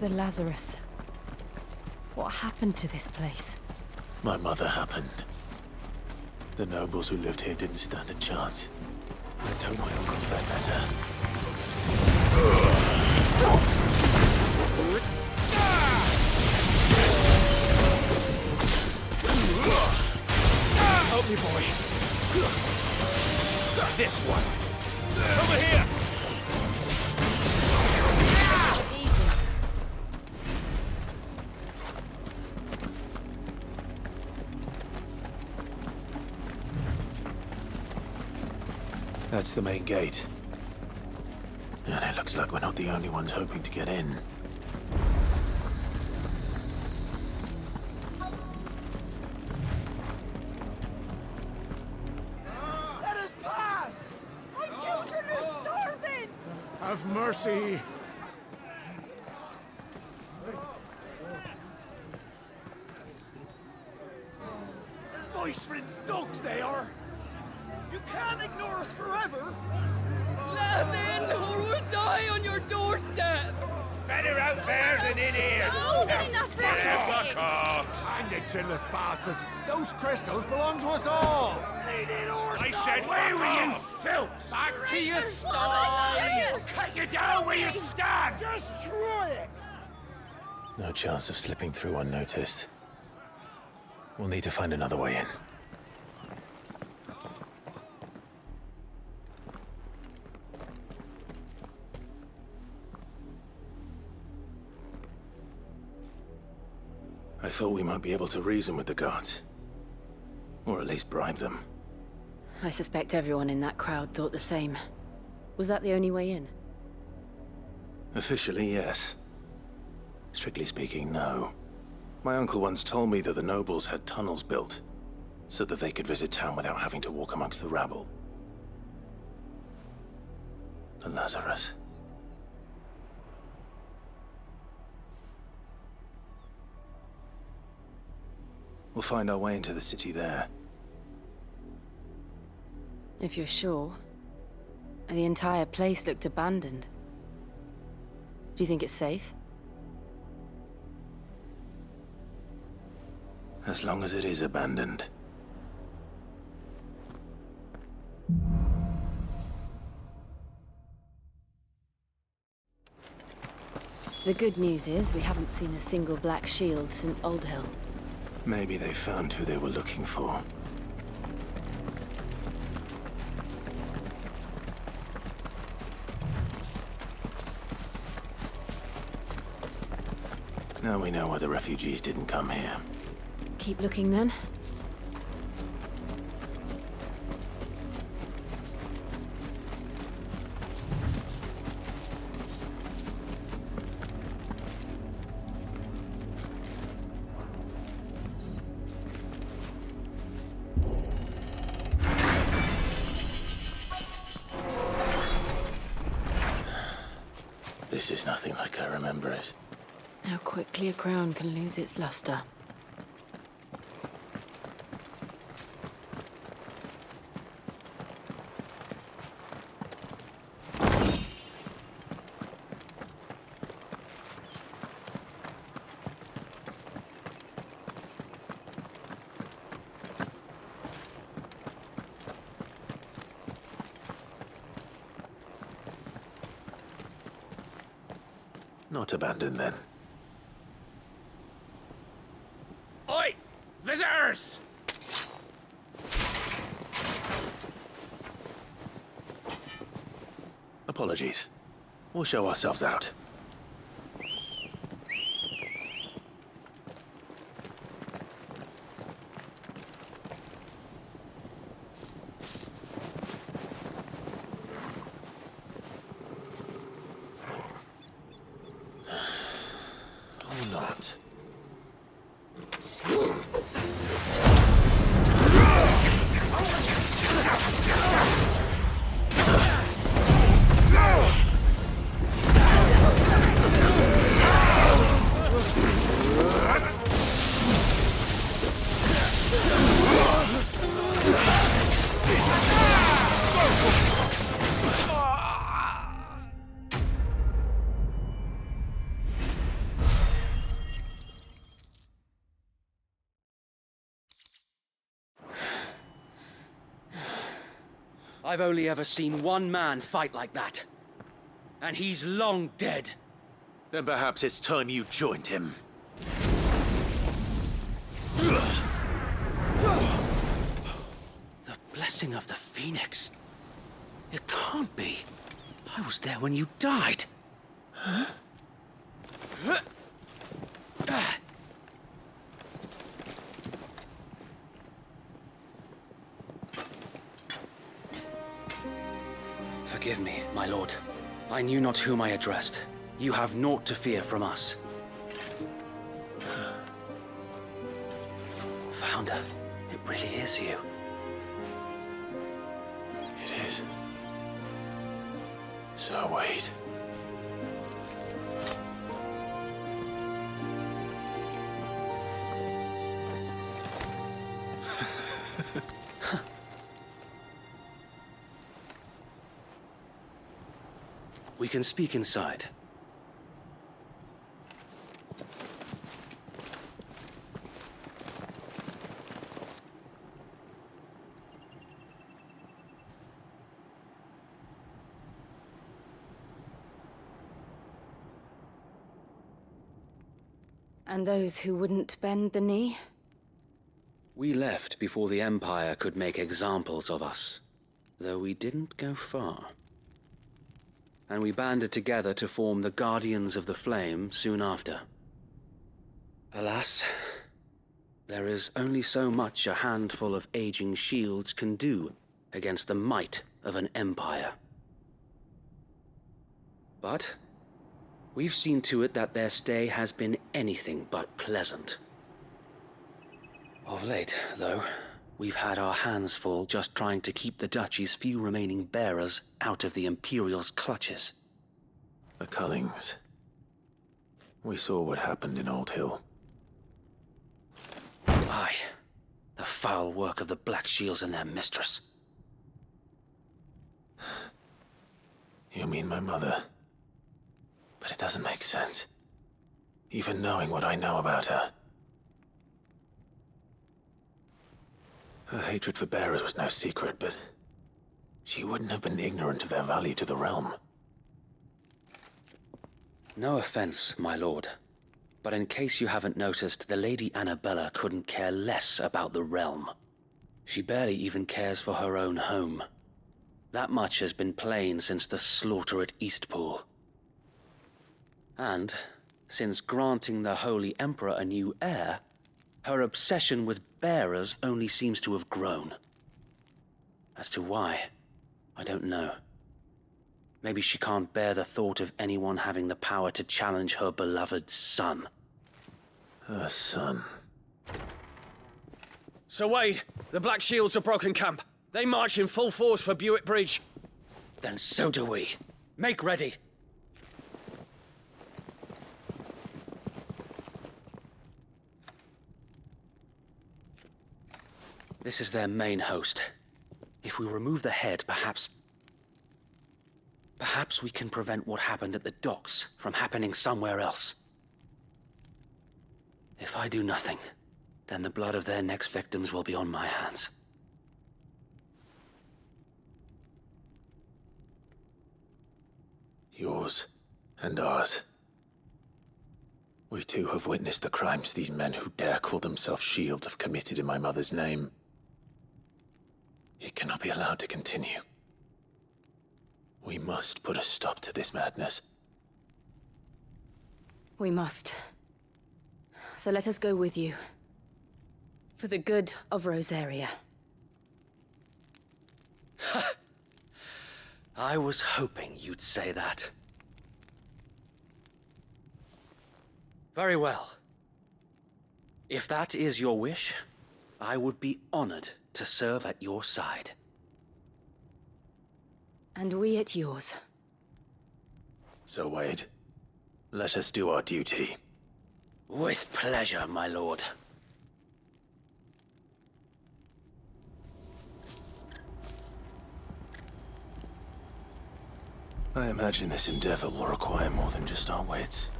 The Lazarus. What happened to this place? My mother happened. The nobles who lived here didn't stand a chance. I told my uncle felt better. Help me, boy. This one. Over here! That's the main gate. And it looks like we're not the only ones hoping to get in. Let us pass! My children are starving! Have mercy. Voice-rinsed dogs they are! You can't ignore us forever! Let us in, or we'll die on your doorstep! Better out there than in here! More than enough for Fuck off! Hang the chinless bastards! Those crystals belong to us all! I said, where were you, filth? Back to your sties! Cut you down where you stand! Destroy it! No chance of slipping through unnoticed. We'll need to find another way in. I thought we might be able to reason with the guards. Or at least bribe them. I suspect everyone in that crowd thought the same. Was that the only way in? Officially, yes. Strictly speaking, no. My uncle once told me that the nobles had tunnels built, so that they could visit town without having to walk amongst the rabble. The Lazarus. We'll find our way into the city there. If you're sure. The entire place looked abandoned. Do you think it's safe? As long as it is abandoned. The good news is we haven't seen a single black shield since Old Hill. Maybe they found who they were looking for. Now we know why the refugees didn't come here. Keep looking then. This is nothing like I remember it. How quickly a crown can lose its luster. Not abandoned, then. Oi! Visitors! Apologies. We'll show ourselves out. Or not. I've only ever seen one man fight like that. And he's long dead. Then perhaps it's time you joined him. The blessing of the Phoenix. It can't be. I was there when you died. Huh? Forgive me, my lord. I knew not whom I addressed. You have naught to fear from us. Founder, it really is you. It is. So wait. We can speak inside. And those who wouldn't bend the knee? We left before the Empire could make examples of us, though we didn't go far. And we banded together to form the Guardians of the Flame soon after. Alas, there is only so much a handful of aging shields can do against the might of an empire. But we've seen to it that their stay has been anything but pleasant. Of late, though, we've had our hands full just trying to keep the Duchy's few remaining bearers out of the Imperial's clutches. The Cullings. We saw what happened in Old Hill. Aye. The foul work of the Black Shields and their mistress. You mean my mother? But it doesn't make sense. Even knowing what I know about her. Her hatred for bearers was no secret, but she wouldn't have been ignorant of their value to the realm. No offense, my lord, but in case you haven't noticed, the Lady Annabella couldn't care less about the realm. She barely even cares for her own home. That much has been plain since the slaughter at Eastpool. And, since granting the Holy Emperor a new heir, her obsession with bearers only seems to have grown. As to why, I don't know. Maybe she can't bear the thought of anyone having the power to challenge her beloved son. Her son. Sir Wade, the Black Shields have broken camp. They march in full force for Buick Bridge. Then so do we. Make ready. This is their main host. If we remove the head, perhaps we can prevent what happened at the docks from happening somewhere else. If I do nothing, then the blood of their next victims will be on my hands. Yours and ours. We too have witnessed the crimes these men who dare call themselves shields have committed in my mother's name. It cannot be allowed to continue. We must put a stop to this madness. We must. So let us go with you. For the good of Rosaria. I was hoping you'd say that. Very well. If that is your wish, I would be honored to serve at your side. And we at yours. So, Wade, let us do our duty. With pleasure, my lord. I imagine this endeavor will require more than just our wits.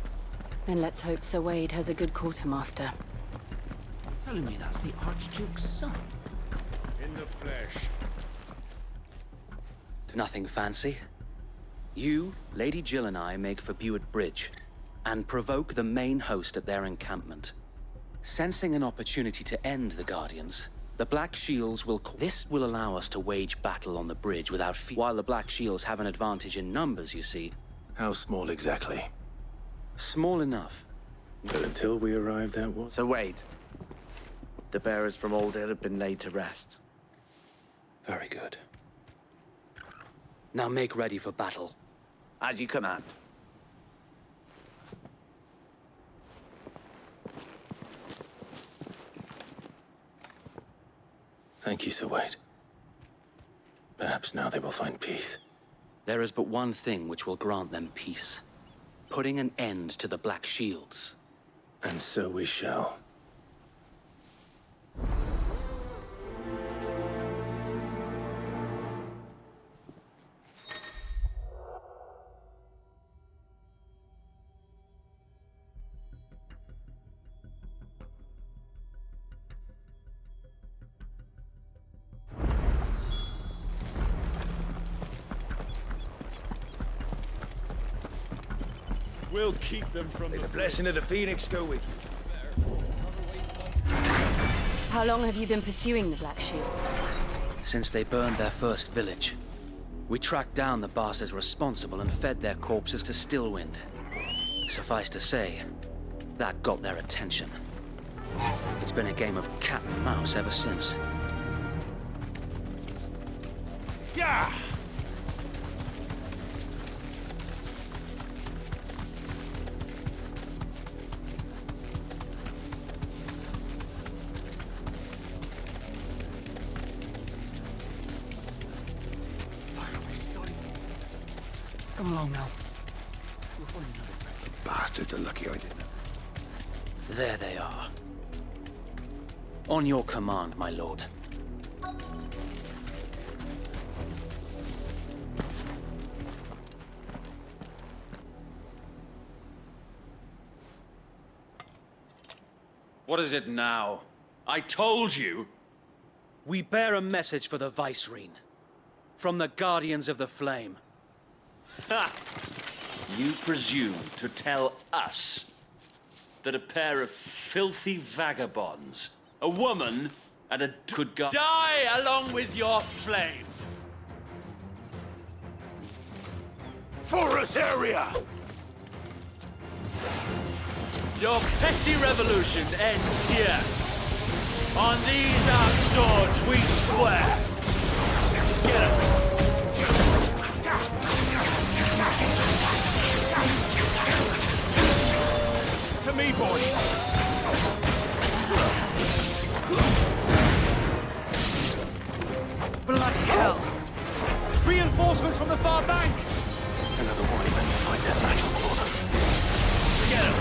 Then let's hope Sir Wade has a good quartermaster. Telling me that's the Archduke's son? In the flesh. Nothing fancy. You, Lady Jill and I make for Buett Bridge, and provoke the main host at their encampment. Sensing an opportunity to end the Guardians, the Black Shields will... This will allow us to wage battle on the bridge without fear. While the Black Shields have an advantage in numbers, you see. How small exactly? Small enough. But until we arrive, that was... So Wade, the bearers from Old Hill have been laid to rest. Very good. Now make ready for battle. As you command. Thank you, Sir Wade. Perhaps now they will find peace. There is but one thing which will grant them peace. Putting an end to the Black Shields. And so we shall. We'll keep them from the blessing of the Phoenix go with you. How long have you been pursuing the Black Shields? Since they burned their first village. We tracked down the bastards responsible and fed their corpses to Stillwind. Suffice to say, that got their attention. It's been a game of cat and mouse ever since. Yeah! Come along now. We'll find another break. Bastards are lucky I didn't. There they are. On your command, my lord. What is it now? I told you! We bear a message for the Vicereine. From the Guardians of the Flame. Ha! You presume to tell us that a pair of filthy vagabonds, a woman and a could die along with your flame? For Rosaria! Your petty revolution ends here. On these our swords we swear. Get up. To me, boys! Bloody hell! Reinforcements from the far bank! Another warning to find their battles for them. Get him!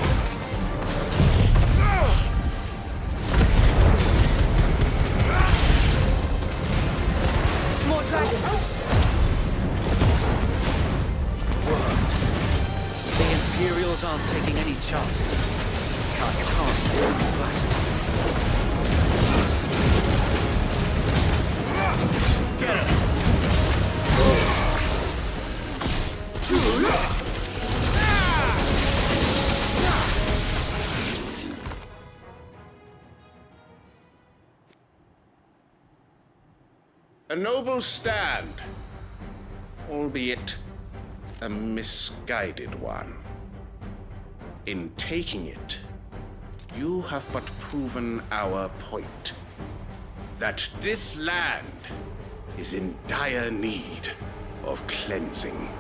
More dragons! Worms. The Imperials aren't taking any chances. I can't say I'm flattered. Get him! A noble stand, albeit a misguided one. In taking it, you have but proven our point, that this land is in dire need of cleansing.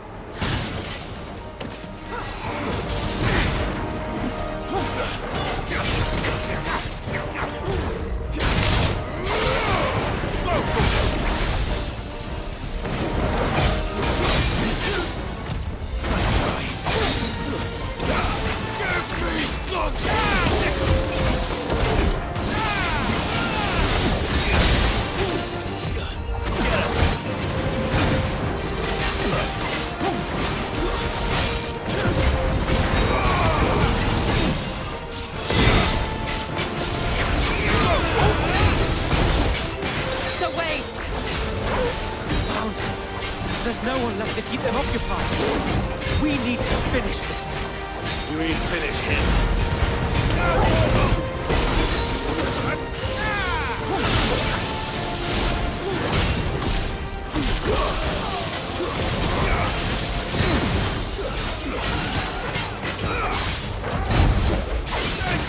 There's no one left to keep them occupied. We need to finish this. You mean finish him?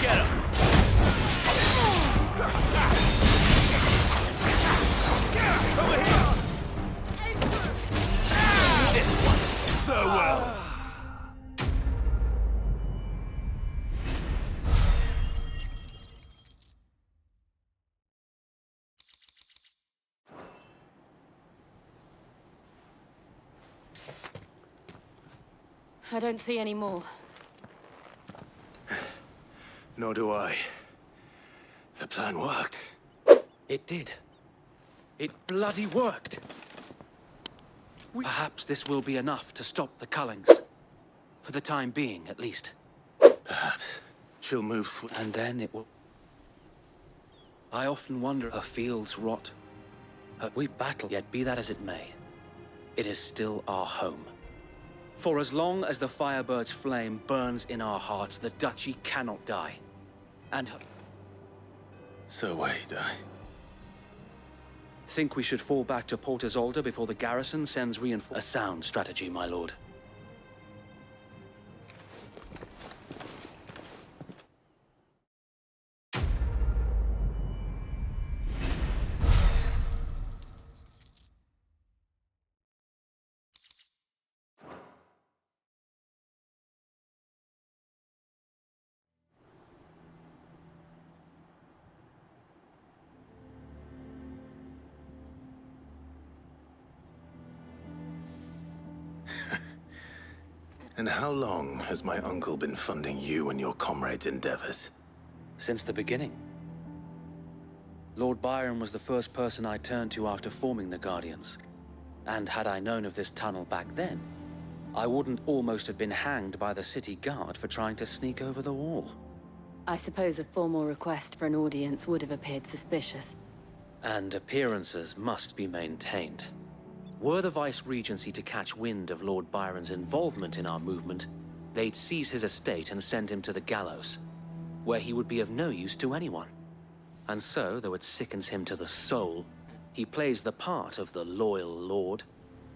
Get him! Over here! This one. Farewell. I don't see any more. Nor do I. The plan worked. It did. It bloody worked. Perhaps this will be enough to stop the Cullings. For the time being, at least. Perhaps. She'll move and then it will... I often wonder her fields rot. We battle, yet be that as it may. It is still our home. For as long as the Firebird's flame burns in our hearts, the Duchy cannot die. And her... So wait, Think we should fall back to Port Isolde before the garrison sends reinforcements? A sound strategy, my lord. And how long has my uncle been funding you and your comrades' endeavors? Since the beginning. Lord Byron was the first person I turned to after forming the Guardians. And had I known of this tunnel back then, I wouldn't almost have been hanged by the city guard for trying to sneak over the wall. I suppose a formal request for an audience would have appeared suspicious. And appearances must be maintained. Were the Vice-Regency to catch wind of Lord Byron's involvement in our movement, they'd seize his estate and send him to the gallows, where he would be of no use to anyone. And so, though it sickens him to the soul, he plays the part of the loyal lord,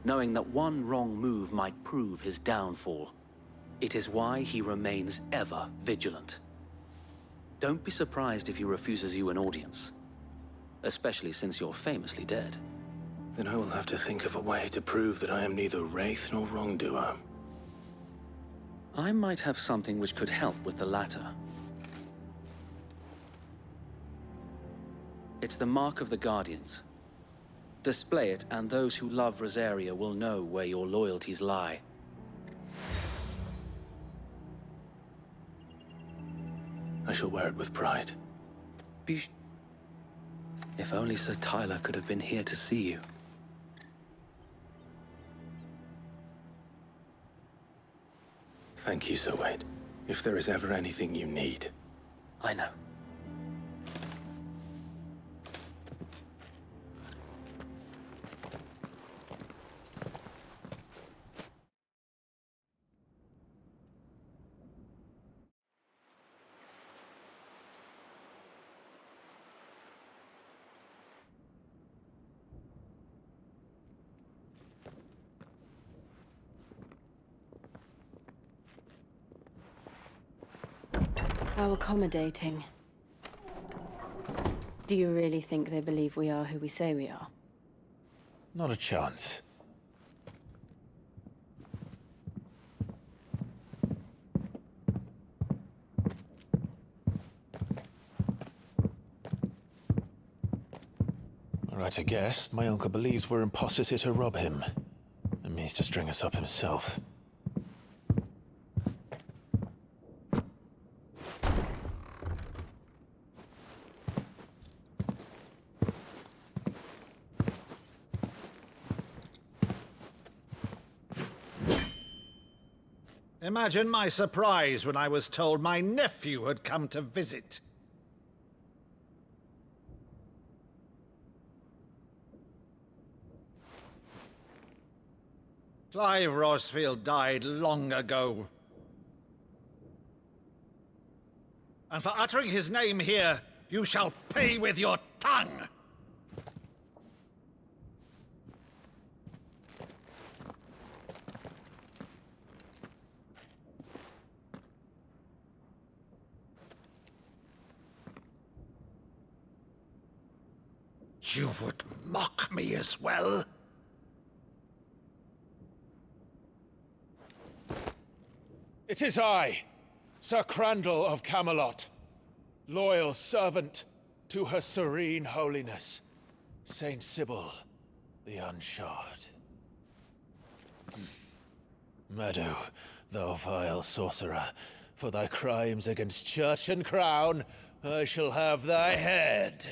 knowing that one wrong move might prove his downfall. It is why he remains ever vigilant. Don't be surprised if he refuses you an audience, especially since you're famously dead. Then I will have to think of a way to prove that I am neither wraith nor wrongdoer. I might have something which could help with the latter. It's the mark of the Guardians. Display it, and those who love Rosaria will know where your loyalties lie. I shall wear it with pride. If only Sir Tyler could have been here to see you. Thank you, Sir Wade. If there is ever anything you need. I know. How accommodating. Do you really think they believe we are who we say we are? Not a chance. Right, I guess. My uncle believes we're imposters here to rob him. And means to string us up himself. Imagine my surprise when I was told my nephew had come to visit. Clive Rosfield died long ago. And for uttering his name here, you shall pay with your tongue! You would mock me as well? It is I, Sir Crandall of Camelot, loyal servant to Her Serene Holiness, Saint Sybil the Unshod. Meadow, thou vile sorcerer, for thy crimes against church and crown, I shall have thy head.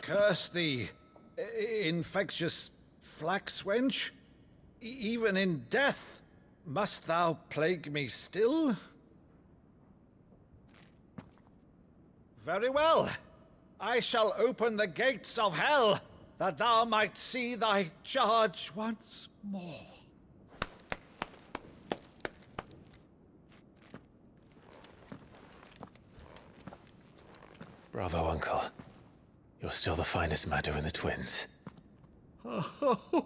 Curse thee, infectious flax wench. Even in death, must thou plague me still? Very well. I shall open the gates of hell, that thou might see thy charge once more. Bravo, Uncle. You're still the finest Maddo in the twins. Oh,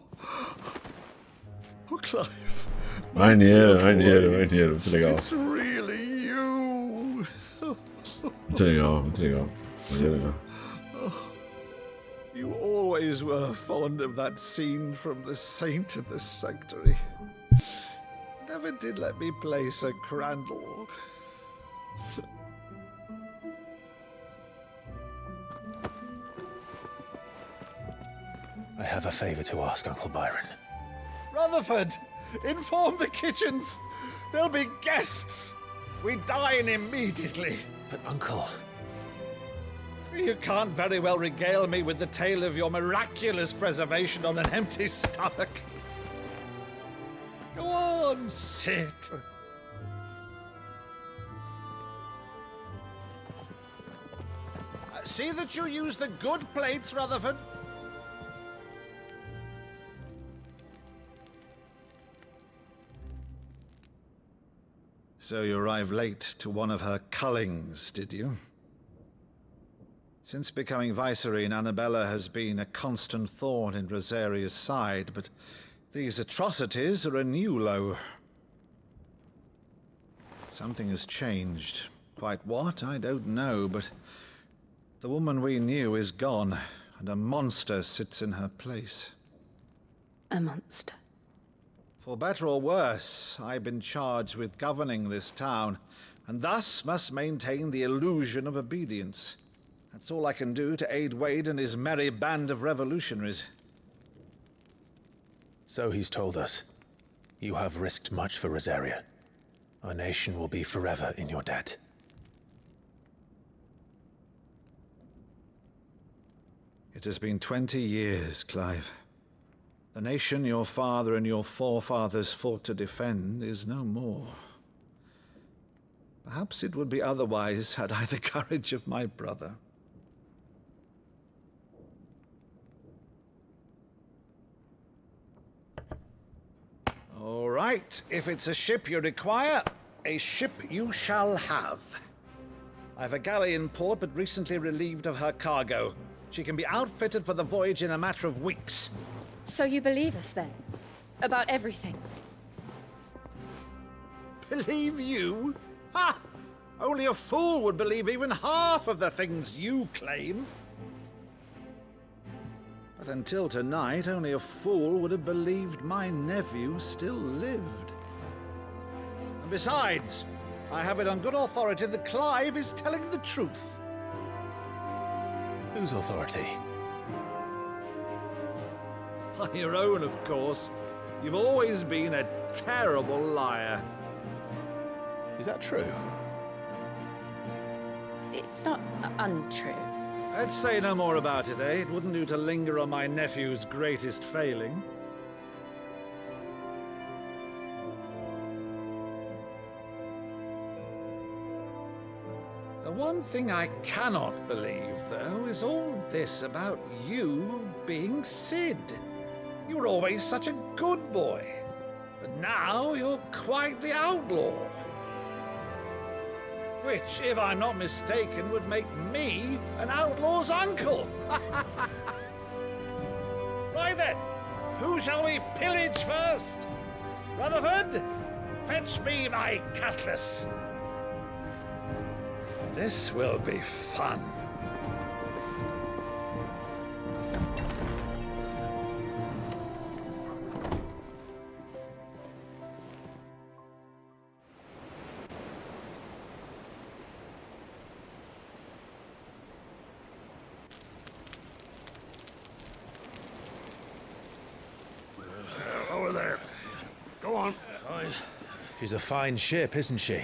Clive. Maneiro, muito legal. It's really you. Muito legal. You always were fond of that scene from The Saint and the Sanctuary. Never did let me play Sir Crandall. I have a favor to ask, Uncle Byron. Rutherford, inform the kitchens. There'll be guests. We dine immediately. But, Uncle... You can't very well regale me with the tale of your miraculous preservation on an empty stomach. Go on, sit. See that you use the good plates, Rutherford. So you arrived late to one of her cullings, did you? Since becoming Vicereine, Annabella has been a constant thorn in Rosaria's side, but these atrocities are a new low. Something has changed. Quite what, I don't know, but the woman we knew is gone, and a monster sits in her place. A monster? For better or worse, I've been charged with governing this town, and thus must maintain the illusion of obedience. That's all I can do to aid Wade and his merry band of revolutionaries. So he's told us. You have risked much for Rosaria. Our nation will be forever in your debt. It has been 20 years, Clive. The nation your father and your forefathers fought to defend is no more. Perhaps it would be otherwise had I the courage of my brother. All right, if it's a ship you require, a ship you shall have. I've a galley in port, but recently relieved of her cargo. She can be outfitted for the voyage in a matter of weeks. So you believe us then? About everything? Believe you? Ha! Only a fool would believe even half of the things you claim. But until tonight, only a fool would have believed my nephew still lived. And besides, I have it on good authority that Clive is telling the truth. Whose authority? Your own, of course. You've always been a terrible liar. Is that true? It's not untrue. Let's say no more about it, eh? It wouldn't do to linger on my nephew's greatest failing. The one thing I cannot believe, though, is all this about you being Sid. You were always such a good boy, but now you're quite the outlaw. Which, if I'm not mistaken, would make me an outlaw's uncle. Right then, who shall we pillage first? Rutherford, fetch me my cutlass. This will be fun. Over there. Go on. She's a fine ship, isn't she?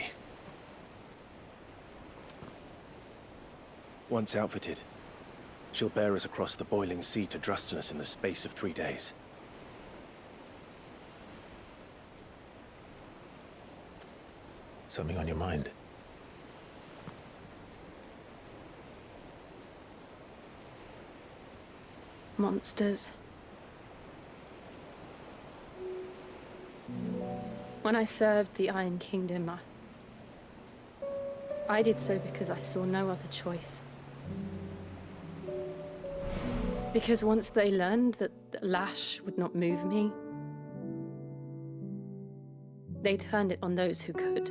Once outfitted, she'll bear us across the boiling sea to Drustinus in the space of 3 days. Something on your mind? Monsters. When I served the Iron Kingdom, I did so because I saw no other choice. Because once they learned that the lash would not move me, they turned it on those who could.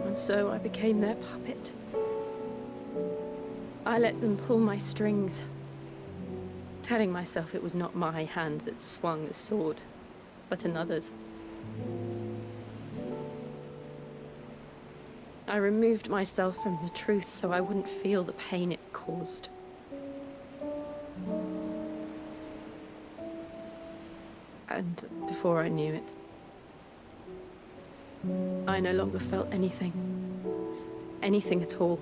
And so I became their puppet. I let them pull my strings, telling myself it was not my hand that swung the sword, but another's. I removed myself from the truth so I wouldn't feel the pain it caused. And before I knew it, I no longer felt anything. Anything at all.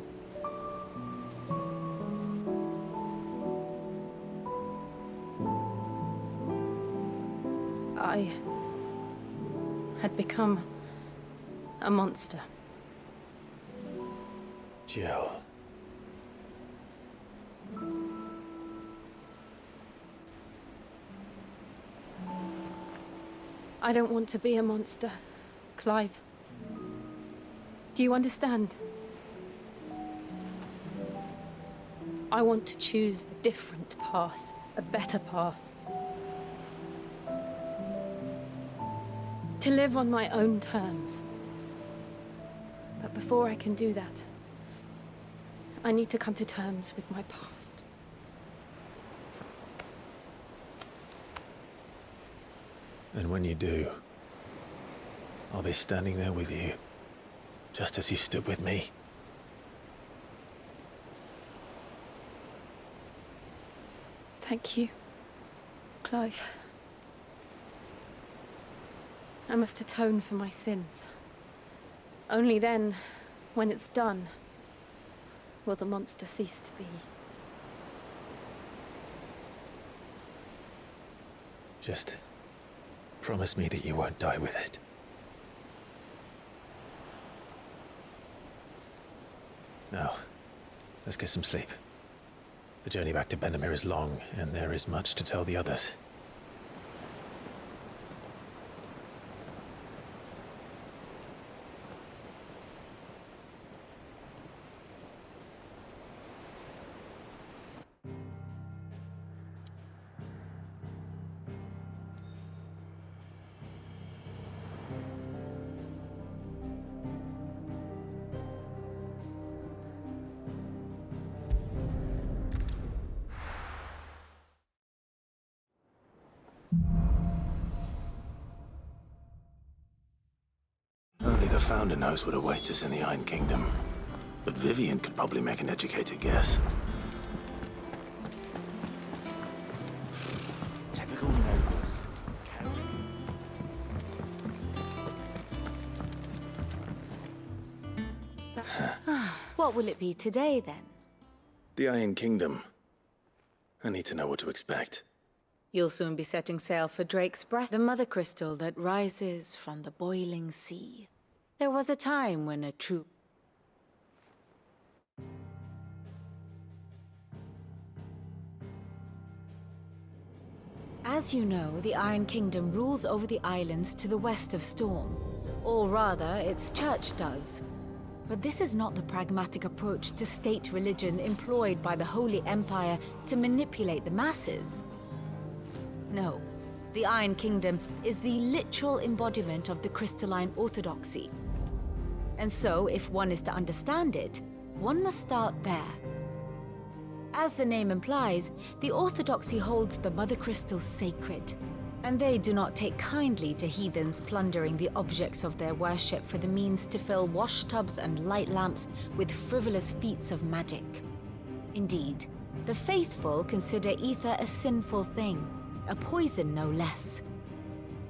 I had become a monster. Jill. I don't want to be a monster, Clive. Do you understand? I want to choose a different path, a better path. To live on my own terms. But before I can do that, I need to come to terms with my past. And when you do, I'll be standing there with you, just as you stood with me. Thank you, Clive. I must atone for my sins. Only then, when it's done, will the monster cease to be. Just promise me that you won't die with it. Now, let's get some sleep. The journey back to Benamir is long, and there is much to tell the others. the Founder knows what awaits us in the Iron Kingdom. But Vivian could probably make an educated guess. Typical nobles. What will it be today, then? The Iron Kingdom. I need to know what to expect. You'll soon be setting sail for Drake's Breath, the mother crystal that rises from the boiling sea. There was a time when a true... As you know, the Iron Kingdom rules over the islands to the west of Storm. Or rather, its church does. But this is not the pragmatic approach to state religion employed by the Holy Empire to manipulate the masses. No, the Iron Kingdom is the literal embodiment of the crystalline orthodoxy. And so, if one is to understand it, one must start there. As the name implies, the orthodoxy holds the mother crystals sacred, and they do not take kindly to heathens plundering the objects of their worship for the means to fill washtubs and light lamps with frivolous feats of magic. Indeed, the faithful consider ether a sinful thing, a poison no less.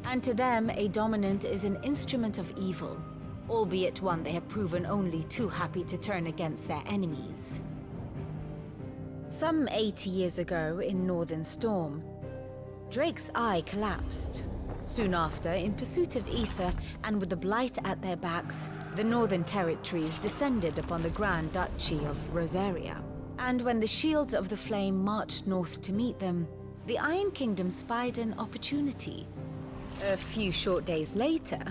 And to them, a dominant is an instrument of evil, albeit one they have proven only too happy to turn against their enemies. Some 80 years ago in Northern Storm, Drake's eye collapsed. Soon after, in pursuit of ether and with the blight at their backs, the Northern Territories descended upon the Grand Duchy of Rosaria. And when the Shields of the Flame marched north to meet them, the Iron Kingdom spied an opportunity. A few short days later,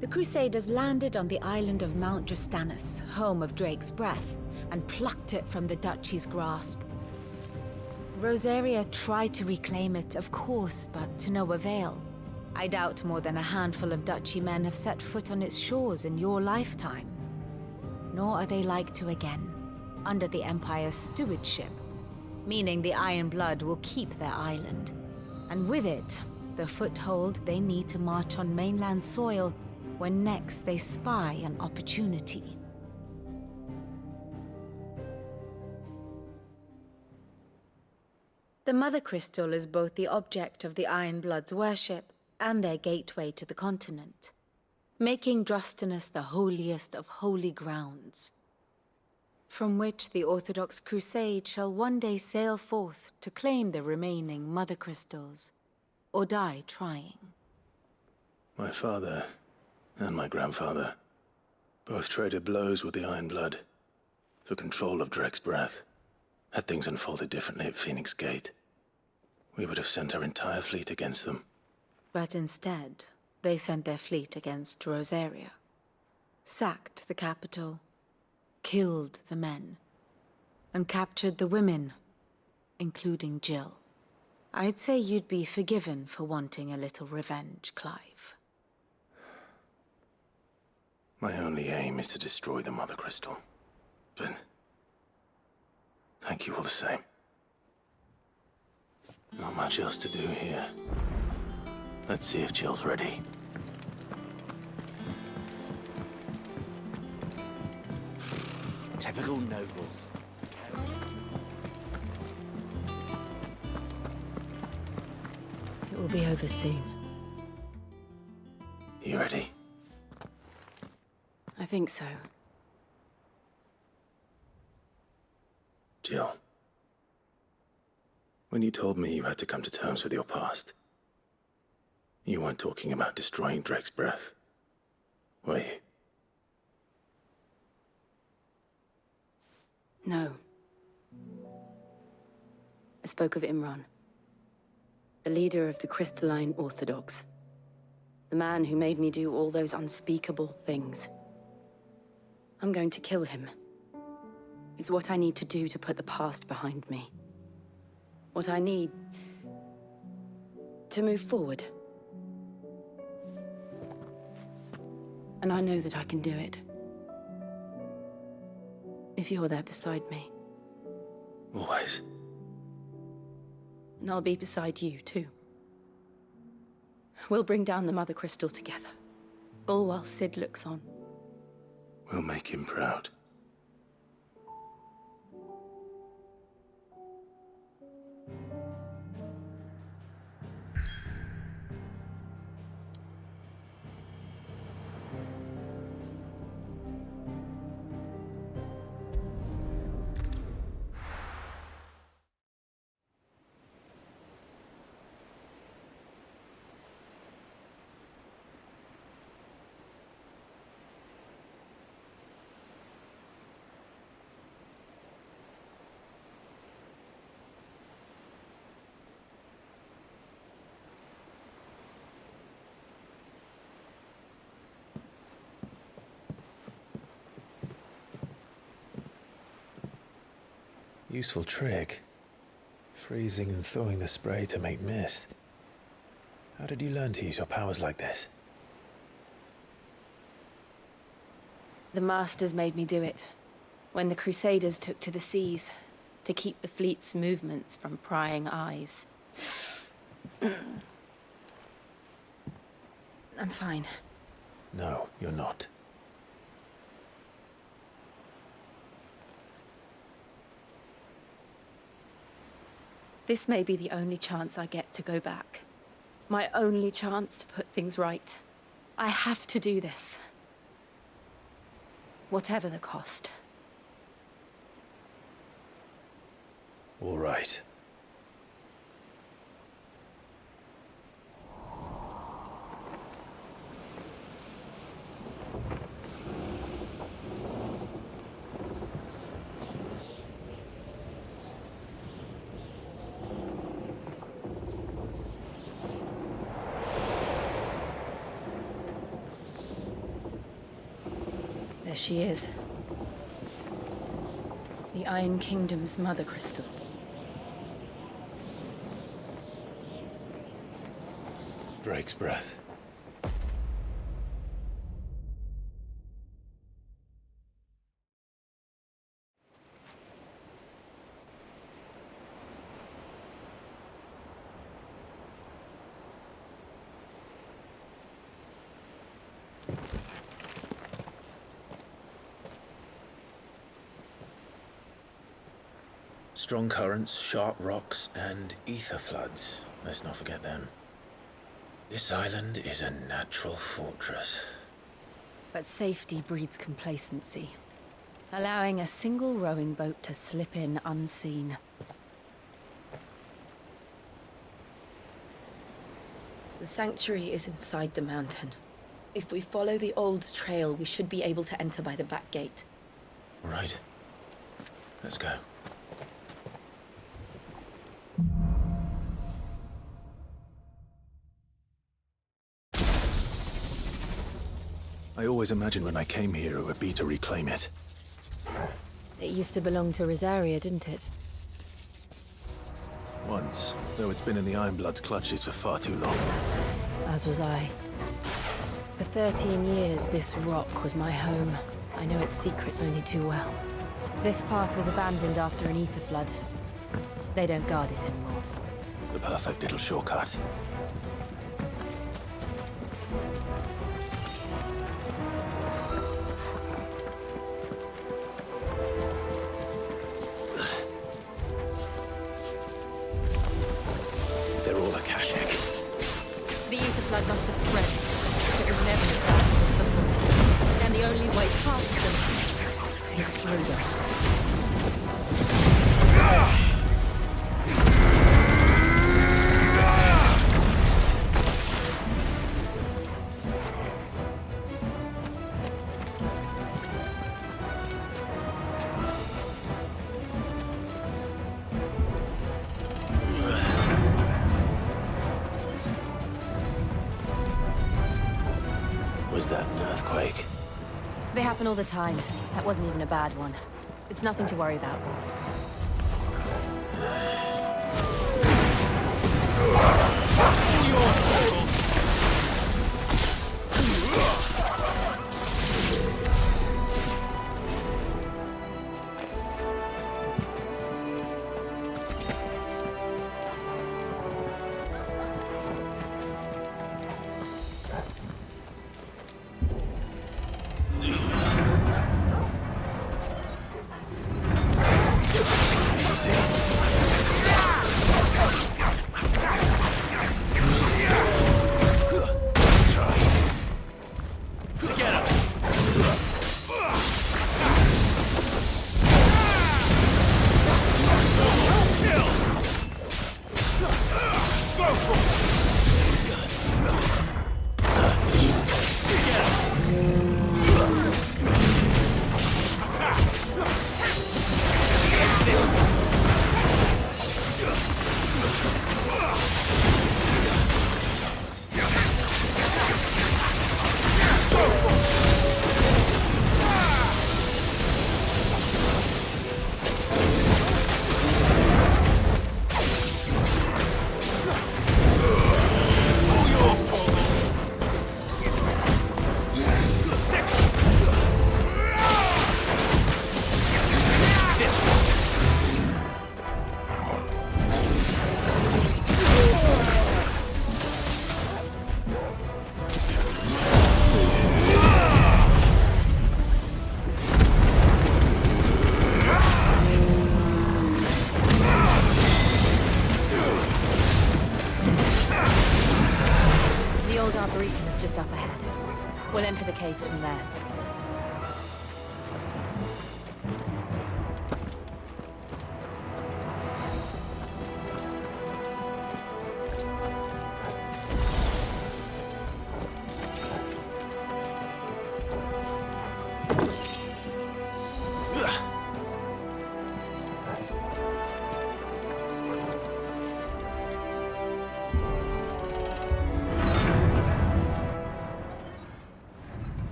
the Crusaders landed on the island of Mount Justanus, home of Drake's Breath, and plucked it from the Duchy's grasp. Rosaria tried to reclaim it, of course, but to no avail. I doubt more than a handful of Duchy men have set foot on its shores in your lifetime. Nor are they like to again, under the Empire's stewardship, meaning the Iron Blood will keep their island, and with it, the foothold they need to march on mainland soil when next they spy an opportunity. The Mother Crystal is both the object of the Iron Blood's worship and their gateway to the continent, making Drustanus the holiest of holy grounds, from which the Orthodox Crusade shall one day sail forth to claim the remaining Mother Crystals, or die trying. My father and my grandfather both traded blows with the Iron Blood for control of Drake's Breath. Had things unfolded differently at Phoenix Gate, we would have sent our entire fleet against them. But instead, they sent their fleet against Rosaria, sacked the capital, killed the men, and captured the women, including Jill. I'd say you'd be forgiven for wanting a little revenge, Clive. My only aim is to destroy the Mother Crystal. But thank you all the same. Not much else to do here. Let's see if Jill's ready. Typical nobles. It will be over soon. You ready? I think so. Jill, when you told me you had to come to terms with your past, you weren't talking about destroying Drake's Breath, were you? No. I spoke of Imran, the leader of the Crystalline Orthodox, the man who made me do all those unspeakable things. I'm going to kill him. It's what I need to do to put the past behind me. What I need to move forward. And I know that I can do it. If you're there beside me. Always. And I'll be beside you, too. We'll bring down the Mother Crystal together. All while Sid looks on. We'll make him proud. Useful trick. Freezing and thawing the spray to make mist. How did you learn to use your powers like this? The Masters made me do it. When the Crusaders took to the seas, to keep the fleet's movements from prying eyes. I'm fine. No, you're not. This may be the only chance I get to go back. My only chance to put things right. I have to do this. Whatever the cost. All right. There she is. The Iron Kingdom's mother crystal. Drake's breath. Strong currents, sharp rocks, and ether floods. Let's not forget them. This island is a natural fortress. But safety breeds complacency, allowing a single rowing boat to slip in unseen. The sanctuary is inside the mountain. If we follow the old trail, we should be able to enter by the back gate. All right. Let's go. I always imagined when I came here it would be to reclaim it. It used to belong to Rosaria, didn't it? Once, though it's been in the Ironblood's clutches for far too long. As was I. For 13 years, this rock was my home. I know its secrets only too well. This path was abandoned after an ether flood. They don't guard it anymore. The perfect little shortcut. Blood must have spread. It was never as bad as this before. And the only way past them is through them. Was that an earthquake? They happen all the time. That wasn't even a bad one. It's nothing to worry about. meeting us just up ahead. We'll enter the caves from there.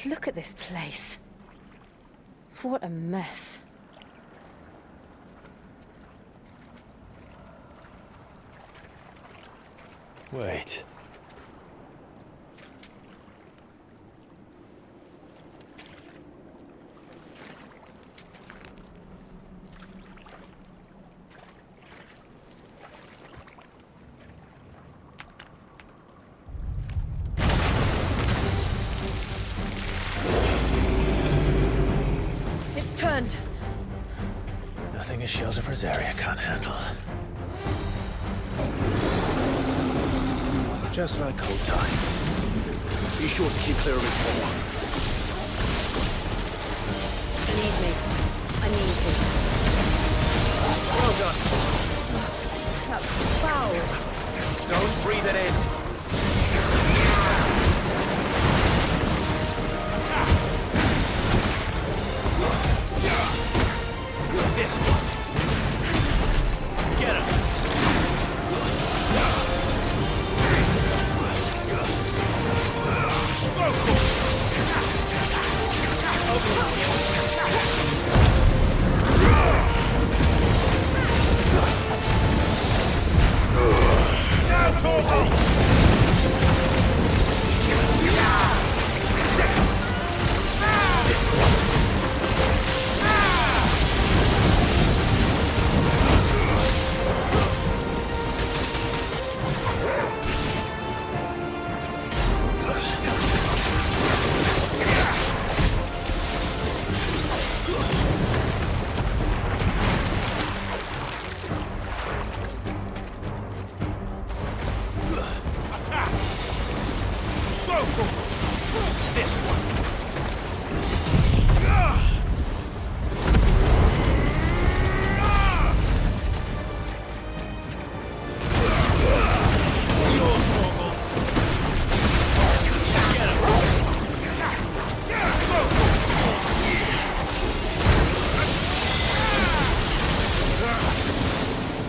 Look at this place. What a mess. Wait. Nothing a shelter for his area can't handle. Just like old times. Be sure to keep clear of his hole. Need me. I need you. Well done. That's foul. Don't breathe it in. This one. Get him. Now, Torvald!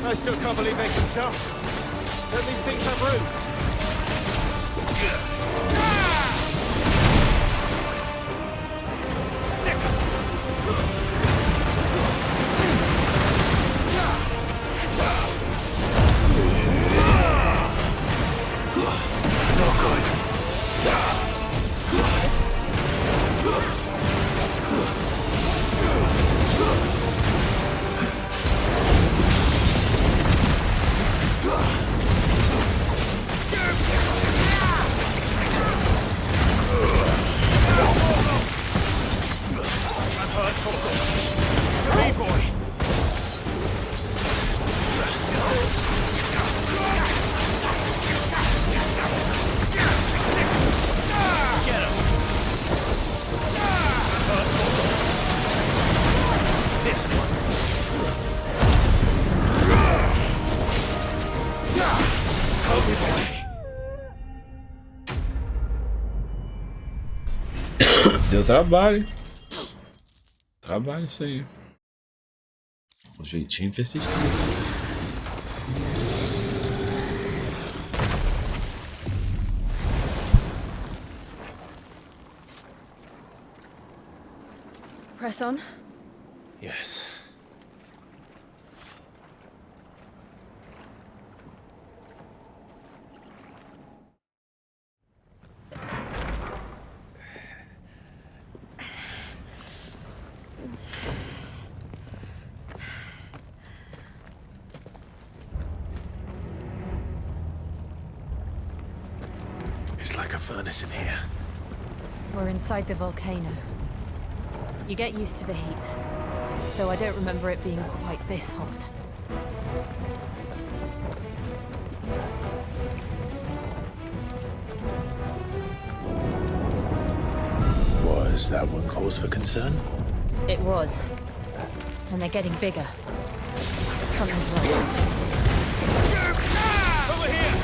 I still can't believe they can jump. Don't these things have roots? Not good. Deu trabalho. Trabalho isso aí. Um jeitinho persistente. Press on. Yes. It's like a furnace in here. We're inside the volcano. You get used to the heat. though I don't remember it being quite this hot. Was that one cause for concern? It was. And they're getting bigger. Something's wrong. Over here!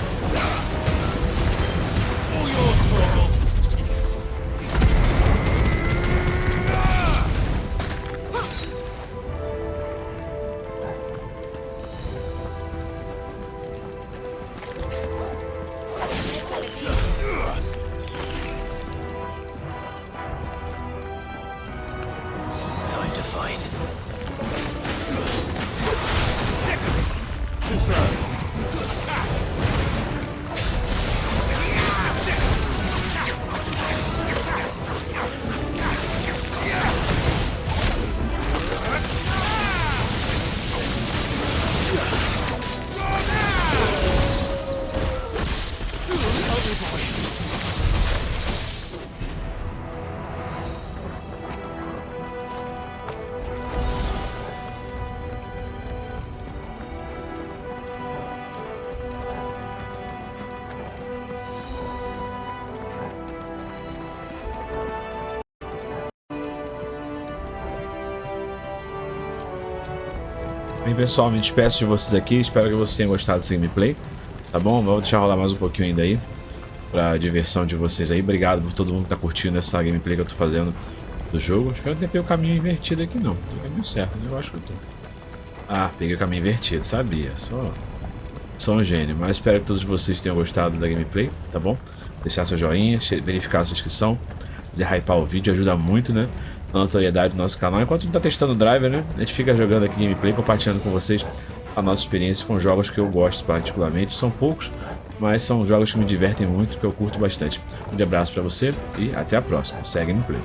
All yours, Torgal! Time to fight. Too slow. Bem, pessoal, me despeço de vocês aqui. Espero que vocês tenham gostado desse gameplay. Tá bom? Vou deixar rolar mais um pouquinho ainda aí, pra diversão de vocês aí. Obrigado por todo mundo que tá curtindo essa gameplay que eu tô fazendo do jogo. Espero que não tenha o caminho invertido aqui, não. Tem o caminho certo, né? Eu acho que eu tô. Ah, peguei o caminho invertido, sabia. Sou um gênio. Mas espero que todos vocês tenham gostado da gameplay, tá bom? Deixar seu joinha, verificar a sua inscrição, dizer hypar o vídeo, ajuda muito, né? Na notoriedade do nosso canal. Enquanto a gente tá testando o driver, né? A gente fica jogando aqui gameplay, compartilhando com vocês a nossa experiência com jogos que eu gosto particularmente. São poucos, mas são jogos que me divertem muito, que eu curto bastante. Um grande abraço pra você e até a próxima. Segue no play.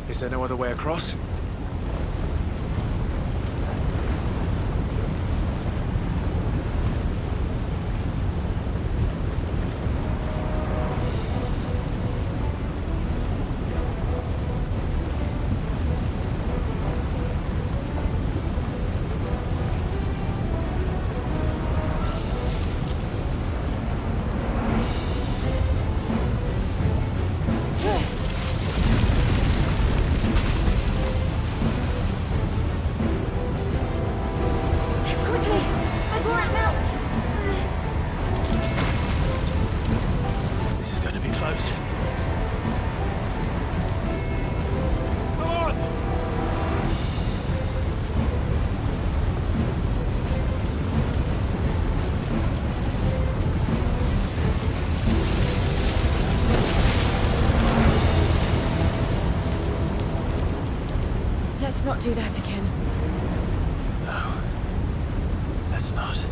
Is there no other way across? Let's not do that again. No. Let's not.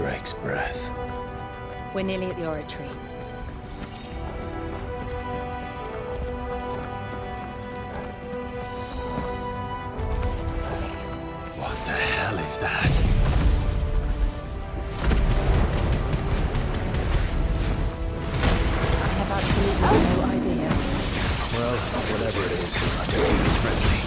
Drake's breath. We're nearly at the oratory. What the hell is that? I have absolutely no idea. Well, whatever it is, I don't think it's friendly.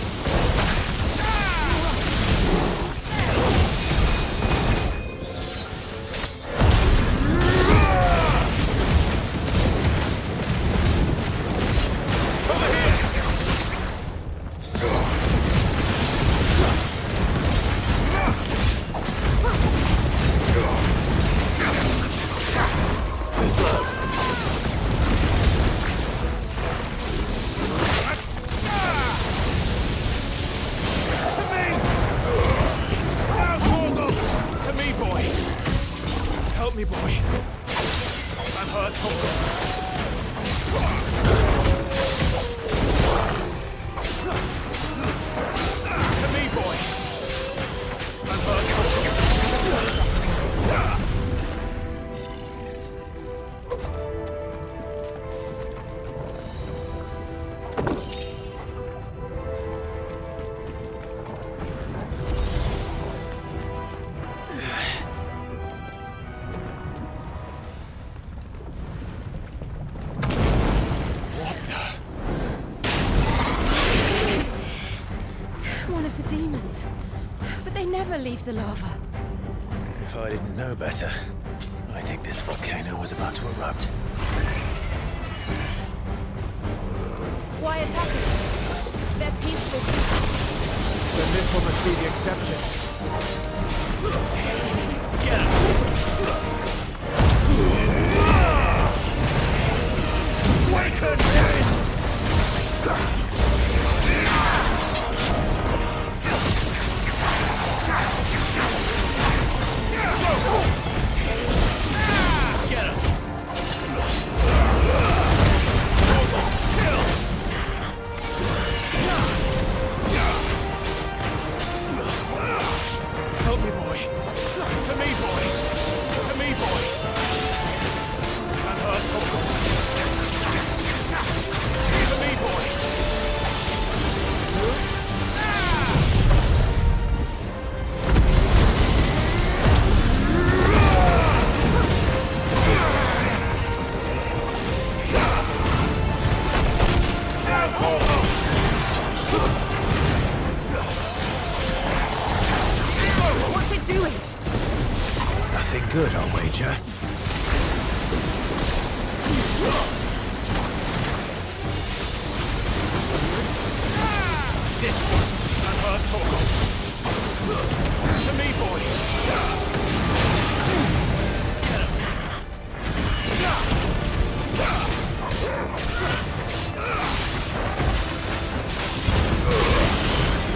Leave the lava. If I didn't know better, I think this volcano was about to erupt. Why attack us? They're peaceful. Then this one must be the exception. Get him! Wake her good, I'll wager. This one, and her toggle. To me, boy.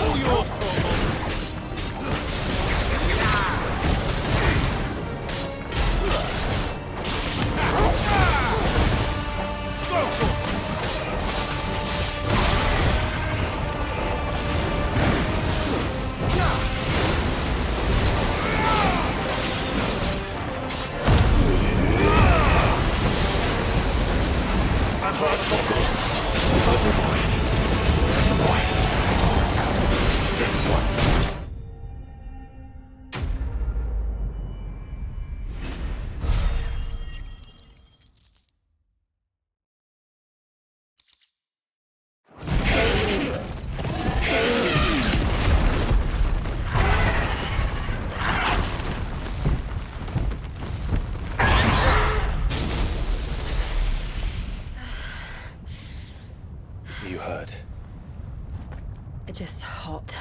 All yours, toggle. You hurt? Just hot.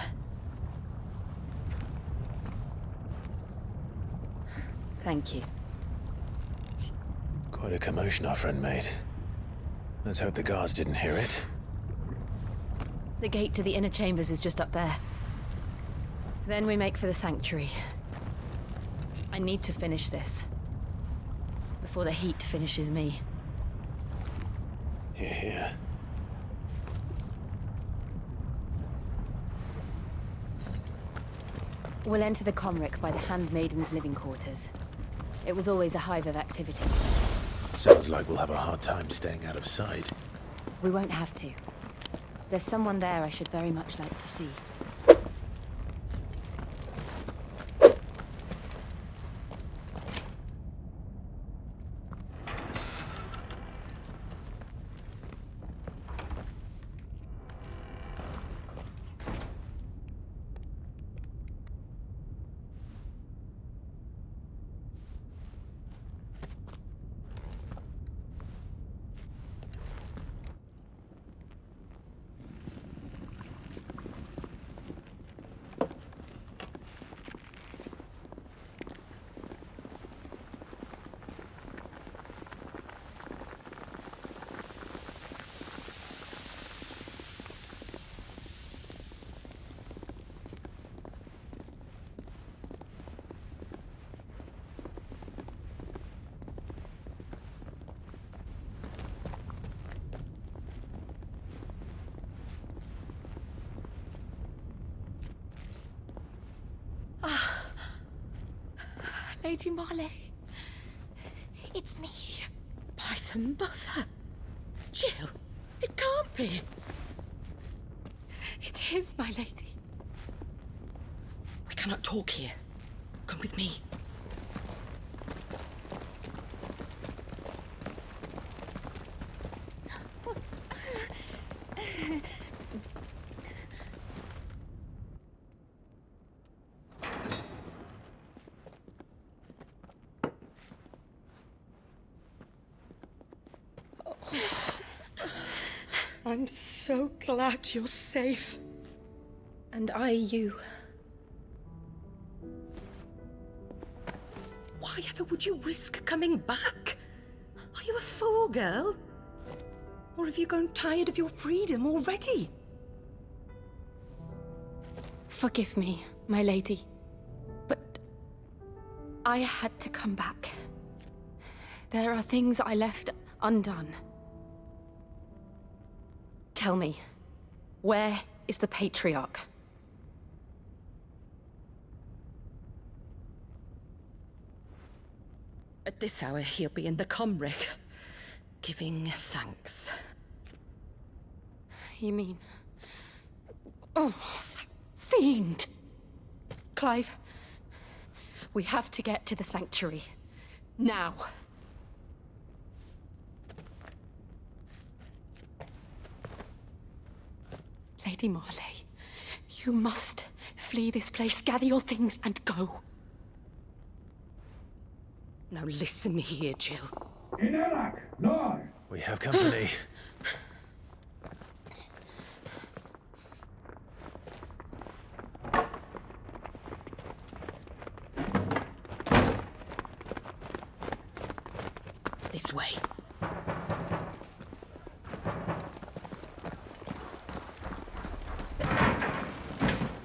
Thank you. Quite a commotion our friend made. Let's hope the guards didn't hear it. The gate to the inner chambers is just up there. Then we make for the sanctuary. I need to finish this. Before the heat finishes me. Hear, hear. We'll enter the Comric by the Handmaiden's living quarters. It was always a hive of activity. Sounds like we'll have a hard time staying out of sight. We won't have to. There's someone there I should very much like to see. Lady Marley. It's me. By the mother. Jill, it can't be. It is, my lady. We cannot talk here. Come with me. I'm so glad you're safe. And you. Why ever would you risk coming back? Are you a fool, girl? Or have you grown tired of your freedom already? Forgive me, my lady. But I had to come back. There are things I left undone. Tell me, where is the Patriarch? At this hour, he'll be in the Comric, giving thanks. You mean... Oh, fiend! Clive, we have to get to the sanctuary. Now. Lady Marley, you must flee this place, gather your things, and go. Now listen here, Jill. We have company. This way.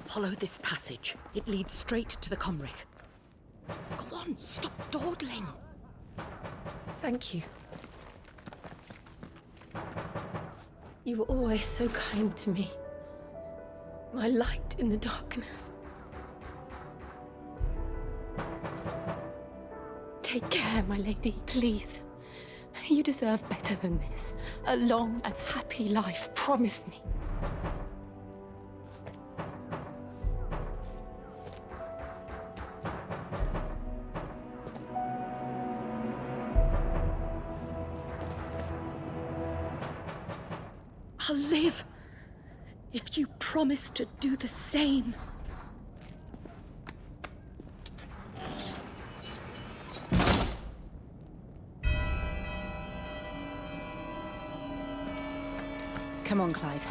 Follow this passage. It leads straight to the Comric. Go on, stop dawdling. Thank you. You were always so kind to me. My light in the darkness. Take care, my lady, please. You deserve better than this. A long and happy life, promise me. I'll live if you promise to do the same. Come on, Clive.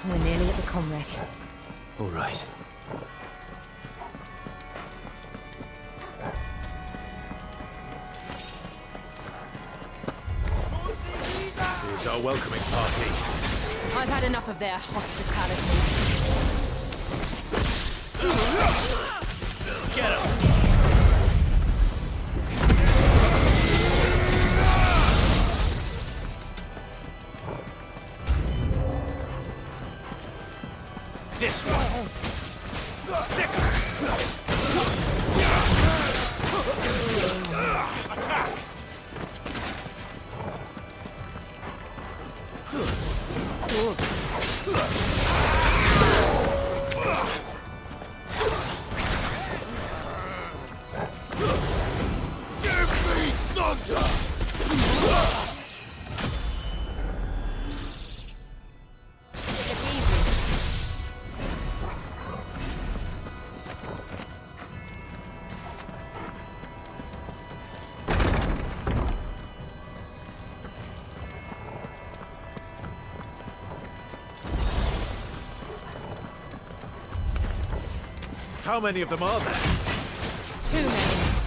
We're nearly at the Comric. All right. Here's our welcoming party. I've had enough of their hospitality. Get him! This one. How many of them are there? Too many.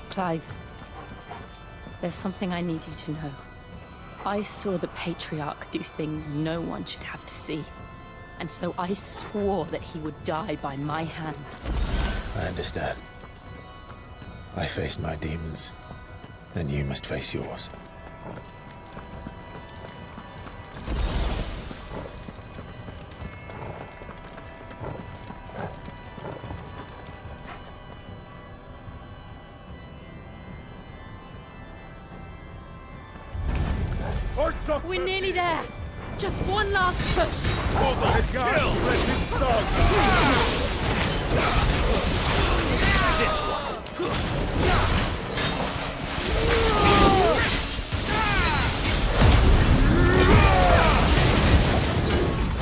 Clive, there's something I need you to know. I saw the Patriarch do things no one should have to see. And so I swore that he would die by my hand. I understand. I faced my demons. Then you must face yours. We're nearly there. Just one last push. This one.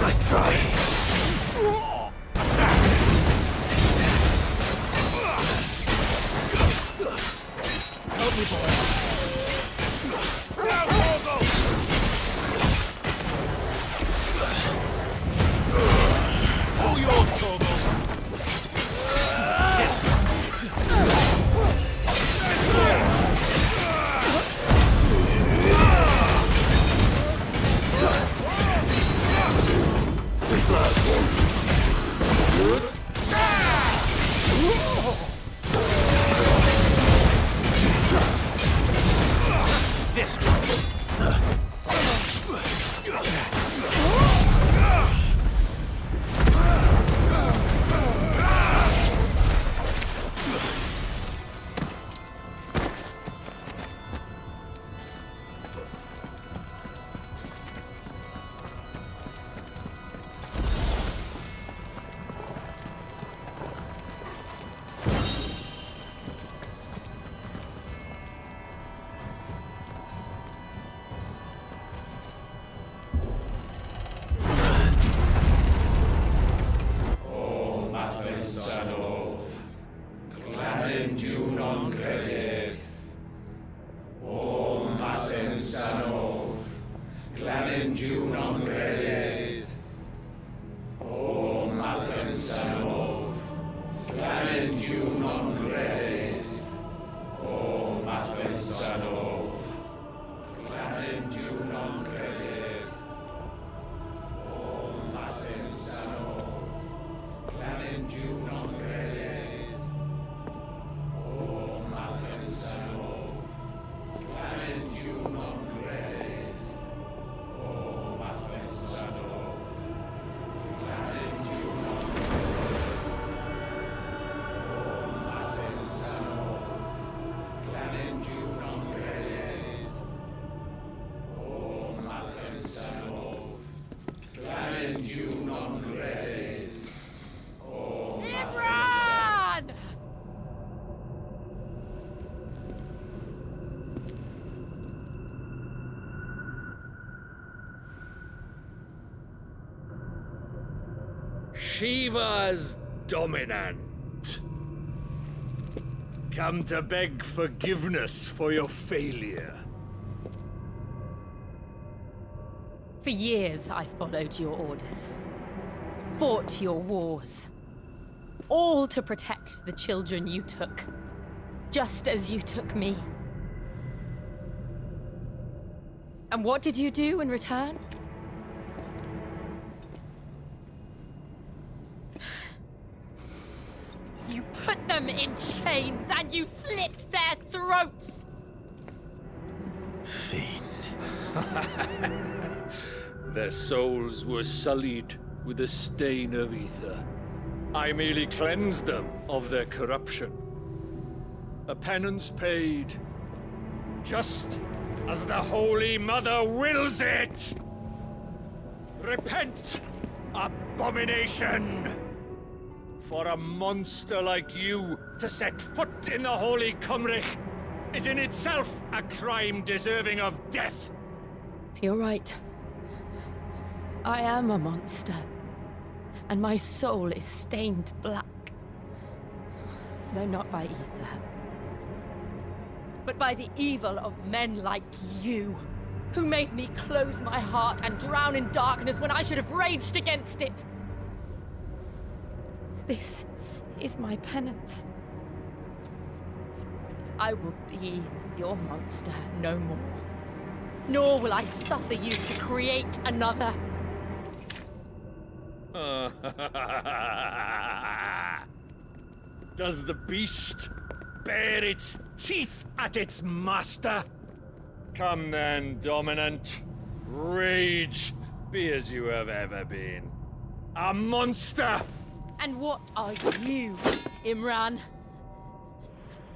Nice try. Help me, boy. All yours, Torgo. This one. Imran! Shiva's dominant. Come to beg forgiveness for your failure. For years, I followed your orders. Fought your wars. All to protect the children you took. Just as you took me. And what did you do in return? You put them in chains and you slit their throats! Fiend. Their souls were sullied with the stain of ether. I merely cleansed them of their corruption. A penance paid, just as the Holy Mother wills it! Repent, abomination! For a monster like you to set foot in the Holy Cymrich is in itself a crime deserving of death. You're right. I am a monster. And my soul is stained black. Though not by ether. But by the evil of men like you, who made me close my heart and drown in darkness when I should have raged against it. This is my penance. I will be your monster no more. Nor will I suffer you to create another. Does the beast bare its teeth at its master? Come then, dominant. Rage, be as you have ever been. A monster! And what are you, Imran?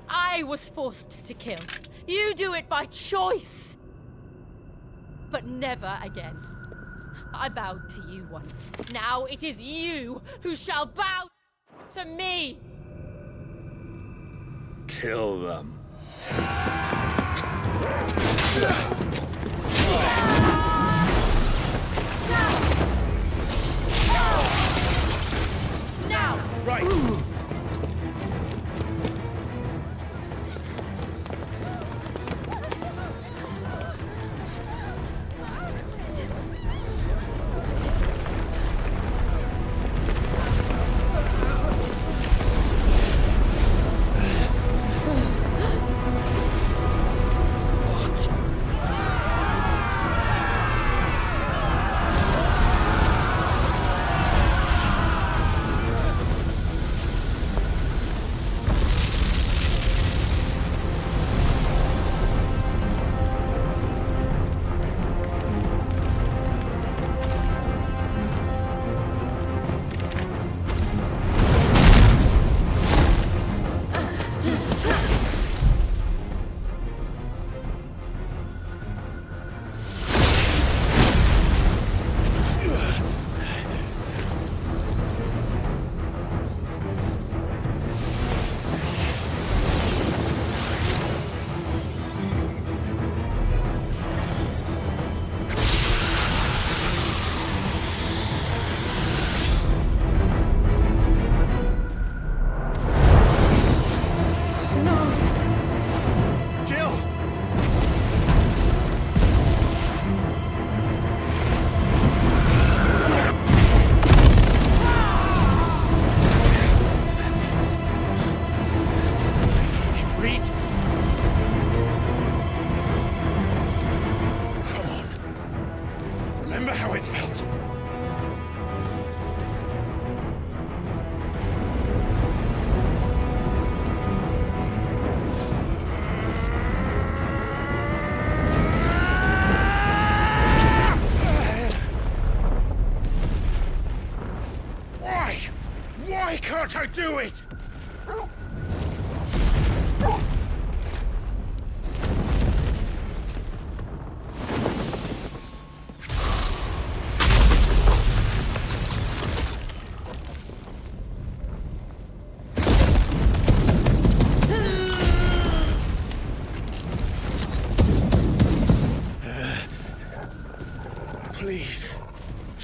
I was forced to kill. You do it by choice. But never again. I bowed to you once. Now it is you who shall bow to me. Kill them. Now! Right! Can't I do it?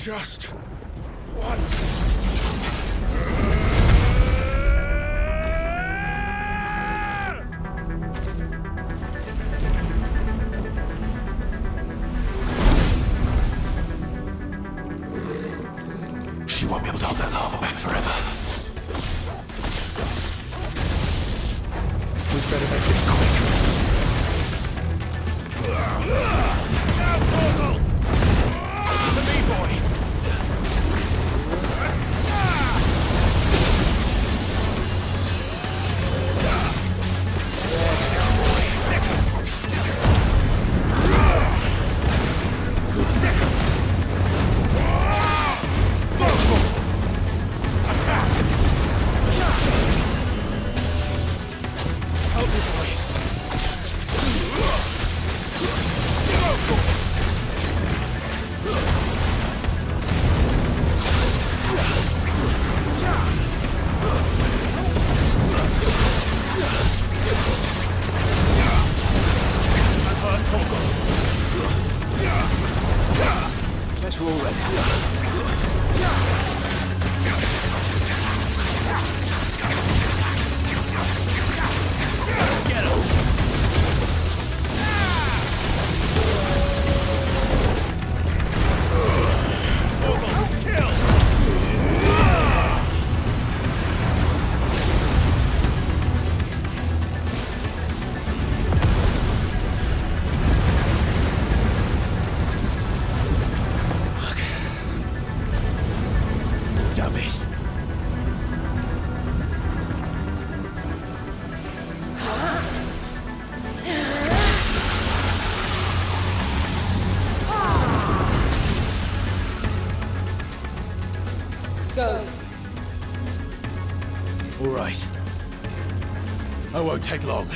Just once. She won't be able to hold that lava back forever. We'd better make this quick. Now, Torgal! To me, boy! Guess we're all ready. Get him! Kill! Dummies. Go. All right. I won't take long.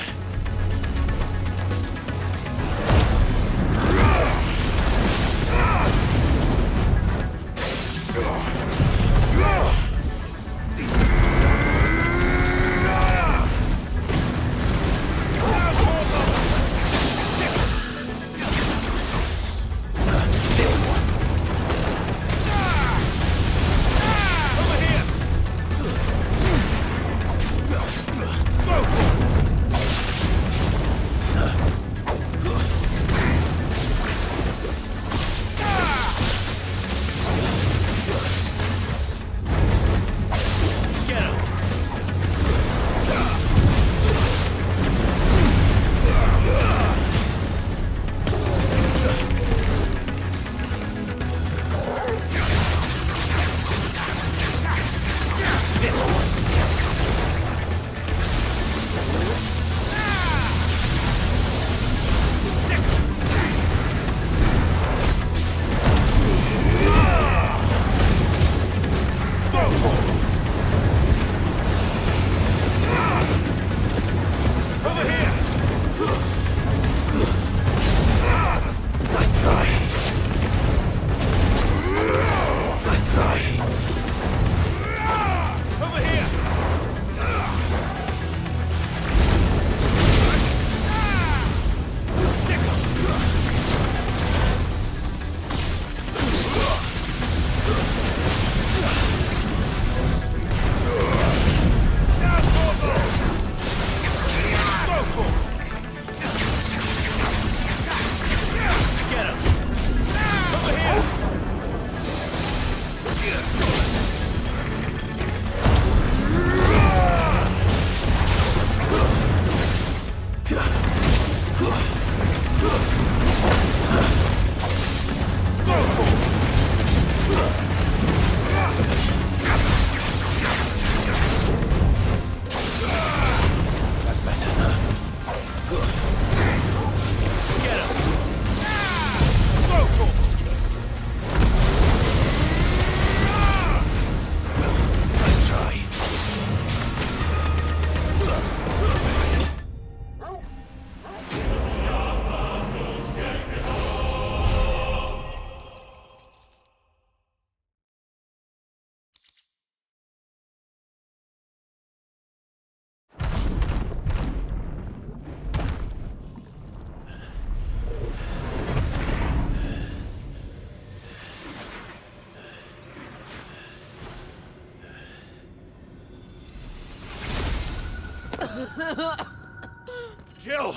Jill!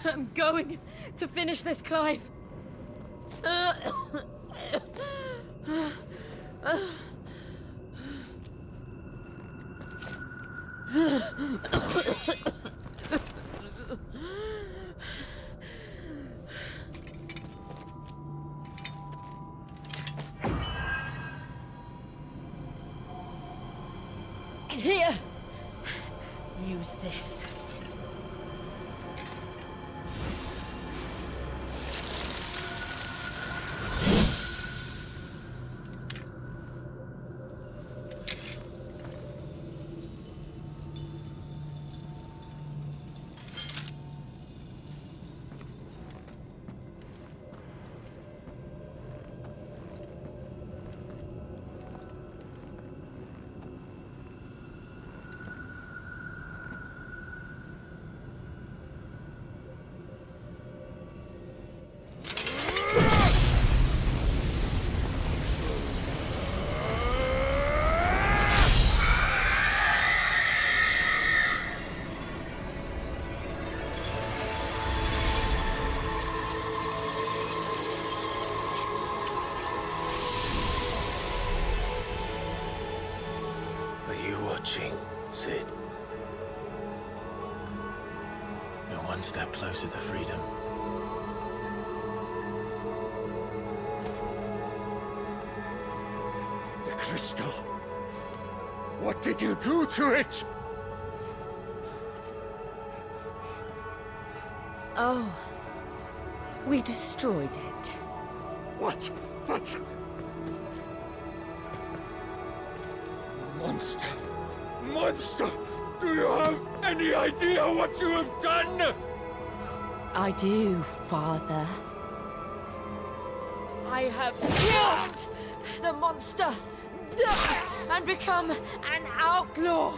I'm going to finish this, Clive. Here! Use this. Sid. You're one step closer to freedom. The crystal. What did you do to it? Oh. We destroyed it. What? But... Monster! Monster! Do you have any idea what you have done? I do, Father. I have killed the monster and become an outlaw.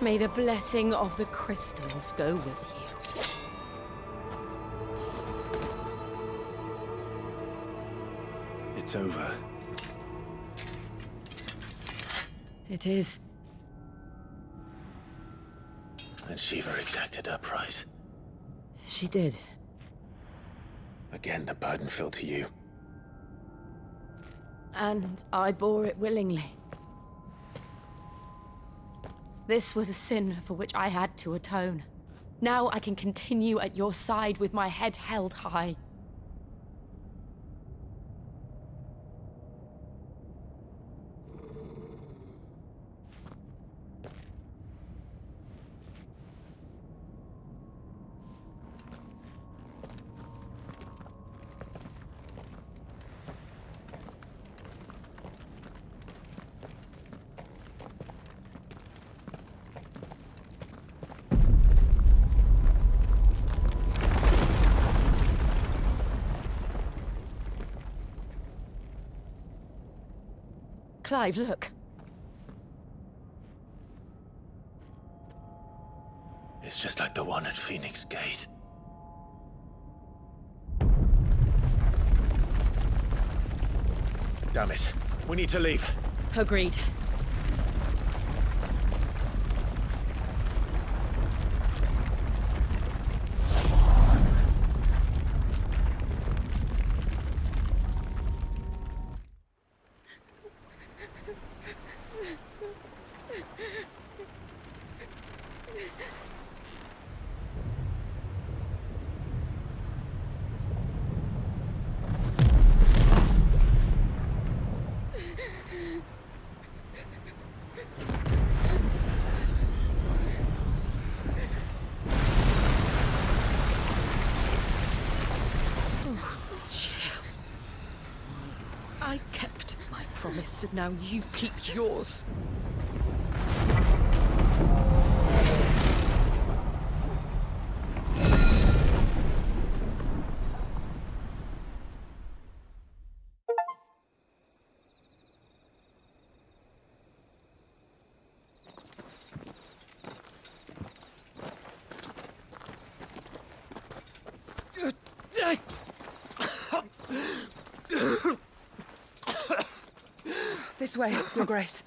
May the blessing of the crystals go with you. It's over. It is. And Shiva exacted her price. She did. Again, the burden fell to you. And I bore it willingly. This was a sin for which I had to atone. Now I can continue at your side with my head held high. Clive, look. It's just like the one at Phoenix Gate. Damn it. We need to leave. Agreed. I kept my promise, and now you keep yours. This way, Your Grace.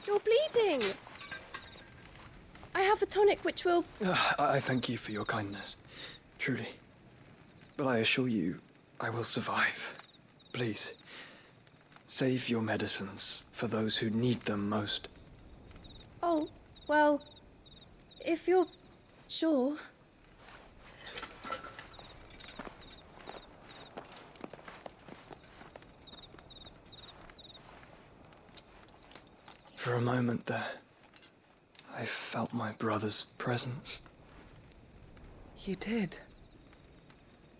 You're bleeding. I have a tonic which will... I thank you for your kindness, truly. But I assure you, I will survive. Please, save your medicines for those who need them most. Oh, well, if you're sure... For a moment there, I felt my brother's presence. You did?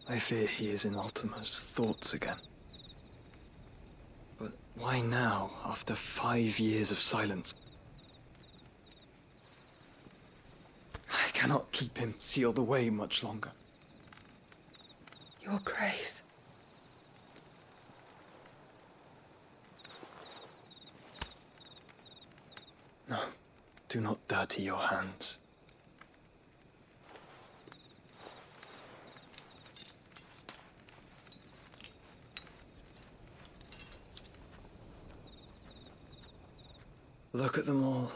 I fear he is in Ultima's thoughts again. But why now, after 5 years of silence? I cannot keep him sealed away much longer. Your Grace. No, do not dirty your hands. Look at them all.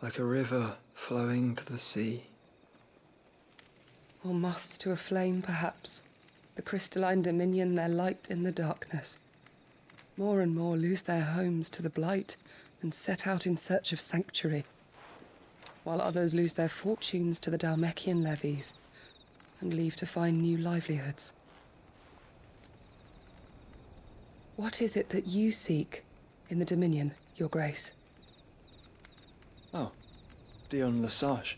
Like a river flowing to the sea. Or moths to a flame, perhaps. The crystalline dominion their light in the darkness. More and more lose their homes to the blight and set out in search of sanctuary, while others lose their fortunes to the Dhalmekian levies and leave to find new livelihoods. What is it that you seek in the Dominion, Your Grace? Oh, Dion Lesage.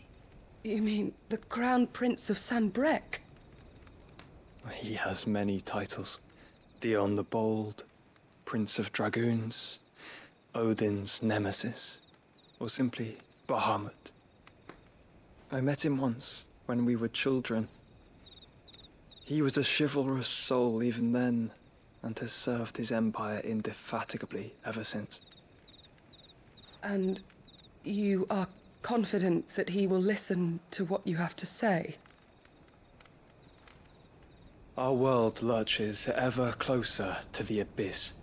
You mean the Crown Prince of Sanbreque? He has many titles. Dion the Bold, Prince of Dragoons, Odin's Nemesis, or simply Bahamut. I met him once, when we were children. He was a chivalrous soul even then, and has served his empire indefatigably ever since. And you are confident that he will listen to what you have to say? Our world lurches ever closer to the abyss,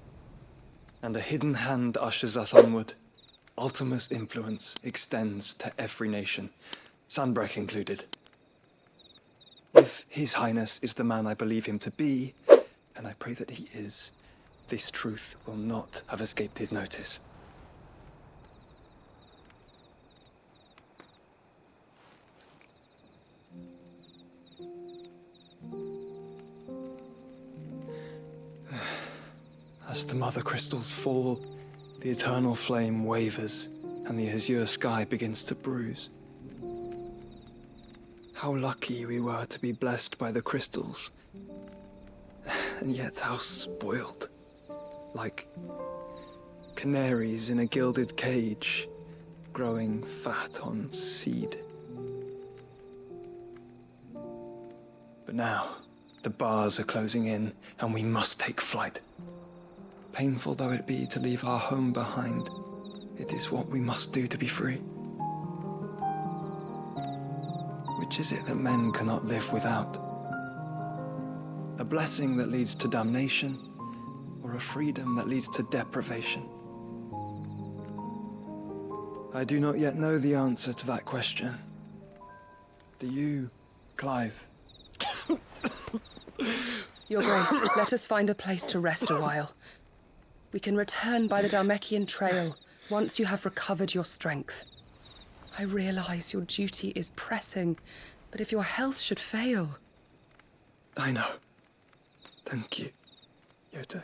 and a hidden hand ushers us onward. Ultima's influence extends to every nation, Sanbreque included. If His Highness is the man I believe him to be, and I pray that he is, this truth will not have escaped his notice. As the mother crystals fall, the eternal flame wavers, and the azure sky begins to bruise. How lucky we were to be blessed by the crystals, and yet how spoiled. Like canaries in a gilded cage, growing fat on seed. But now, the bars are closing in, and we must take flight. Painful though it be to leave our home behind, it is what we must do to be free. Which is it that men cannot live without? A blessing that leads to damnation, or a freedom that leads to deprivation? I do not yet know the answer to that question. Do you, Clive? Your Grace, let us find a place to rest a while. We can return by the Dhalmekian trail once you have recovered your strength. I realize your duty is pressing, but if your health should fail... I know. Thank you, Yote.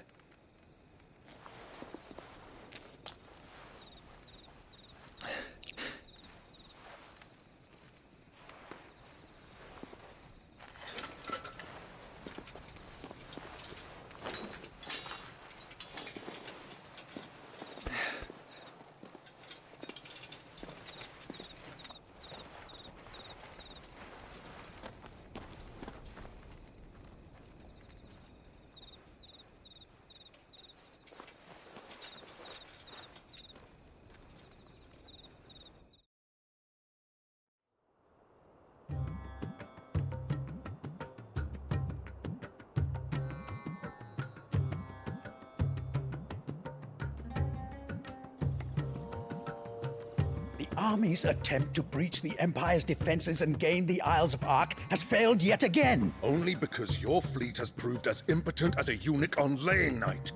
The army's attempt to breach the Empire's defenses and gain the Isles of Ark has failed yet again. Only because your fleet has proved as impotent as a eunuch on laying night.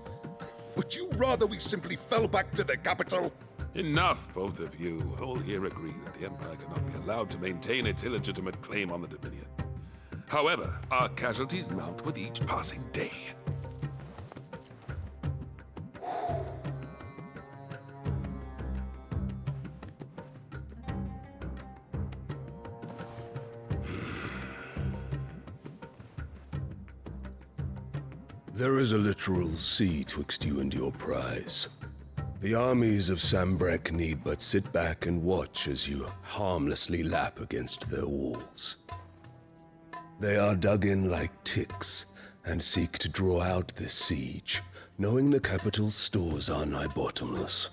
Would you rather we simply fell back to the capital? Enough, both of you. All here agree that the Empire cannot be allowed to maintain its illegitimate claim on the Dominion. However, our casualties mount with each passing day. There is a literal sea twixt you and your prize. The armies of Sambrek need but sit back and watch as you harmlessly lap against their walls. They are dug in like ticks and seek to draw out this siege, knowing the capital's stores are nigh bottomless.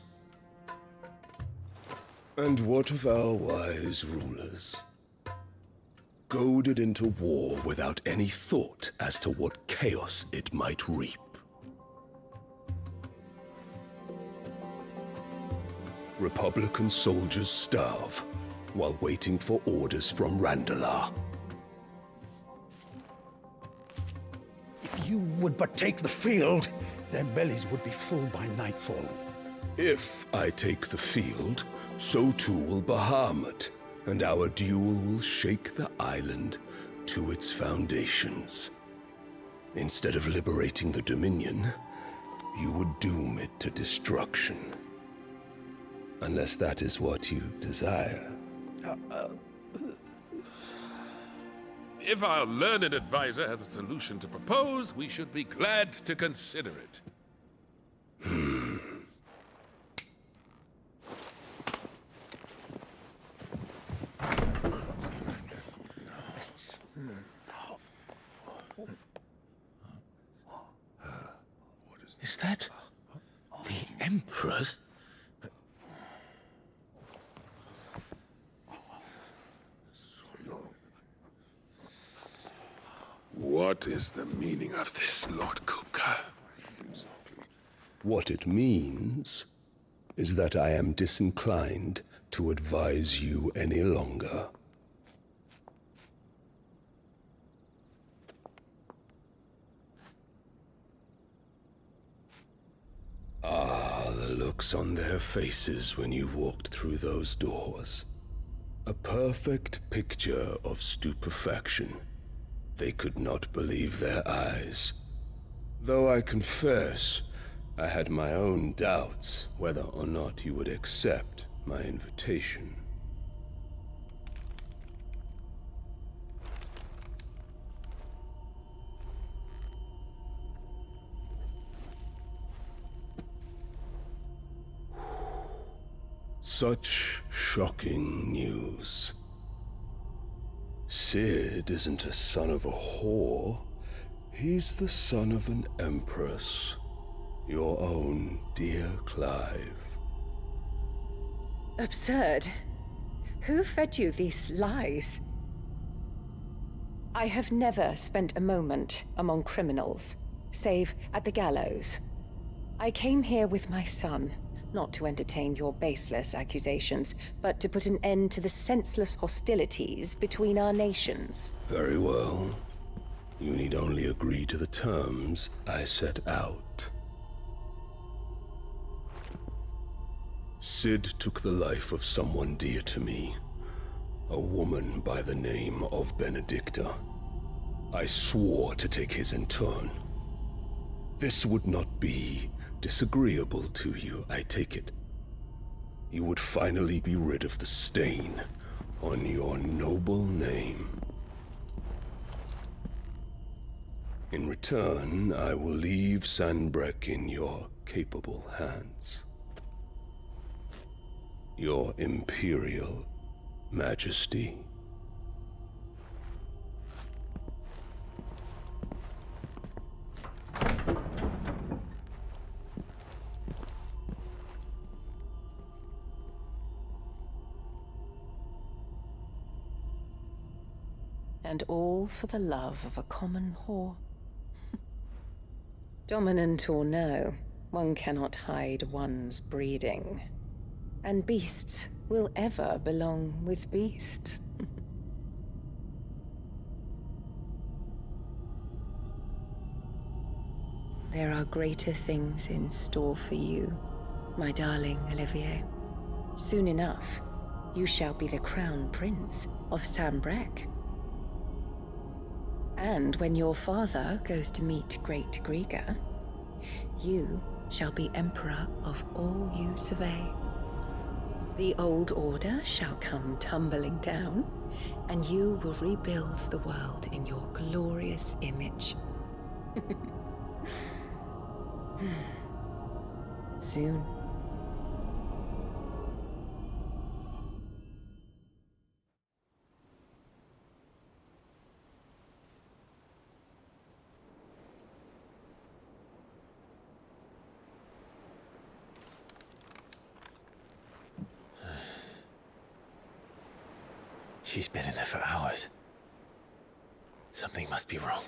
And what of our wise rulers? Goaded into war without any thought as to what chaos it might reap. Republican soldiers starve while waiting for orders from Randalar. If you would but take the field, their bellies would be full by nightfall. If I take the field, so too will Bahamut, and our duel will shake the island to its foundations. Instead of liberating the Dominion, you would doom it to destruction. Unless that is what you desire. If our learned advisor has a solution to propose, we should be glad to consider it. Is that the Emperor's? What is the meaning of this, Lord Kupka? What it means is that I am disinclined to advise you any longer. Ah, the looks on their faces when you walked through those doors. A perfect picture of stupefaction. They could not believe their eyes. Though I confess, I had my own doubts whether or not you would accept my invitation. Such shocking news. Sid isn't a son of a whore. He's the son of an empress. Your own dear Clive. Absurd. Who fed you these lies? I have never spent a moment among criminals, save at the gallows. I came here with my son, not to entertain your baseless accusations, but to put an end to the senseless hostilities between our nations. Very well. You need only agree to the terms I set out. Sid took the life of someone dear to me, a woman by the name of Benedicta. I swore to take his in turn. This would not be disagreeable to you, I take it. You would finally be rid of the stain on your noble name. In return, I will leave Sanbreque in your capable hands. Your Imperial Majesty. And all for the love of a common whore. Dominant or no, one cannot hide one's breeding. And beasts will ever belong with beasts. There are greater things in store for you, my darling Olivier. Soon enough, you shall be the crown prince of Sambrec. And when your father goes to meet Great Grieger, you shall be emperor of all you survey. The old order shall come tumbling down, and you will rebuild the world in your glorious image. Soon. She's been in there for hours. Something must be wrong.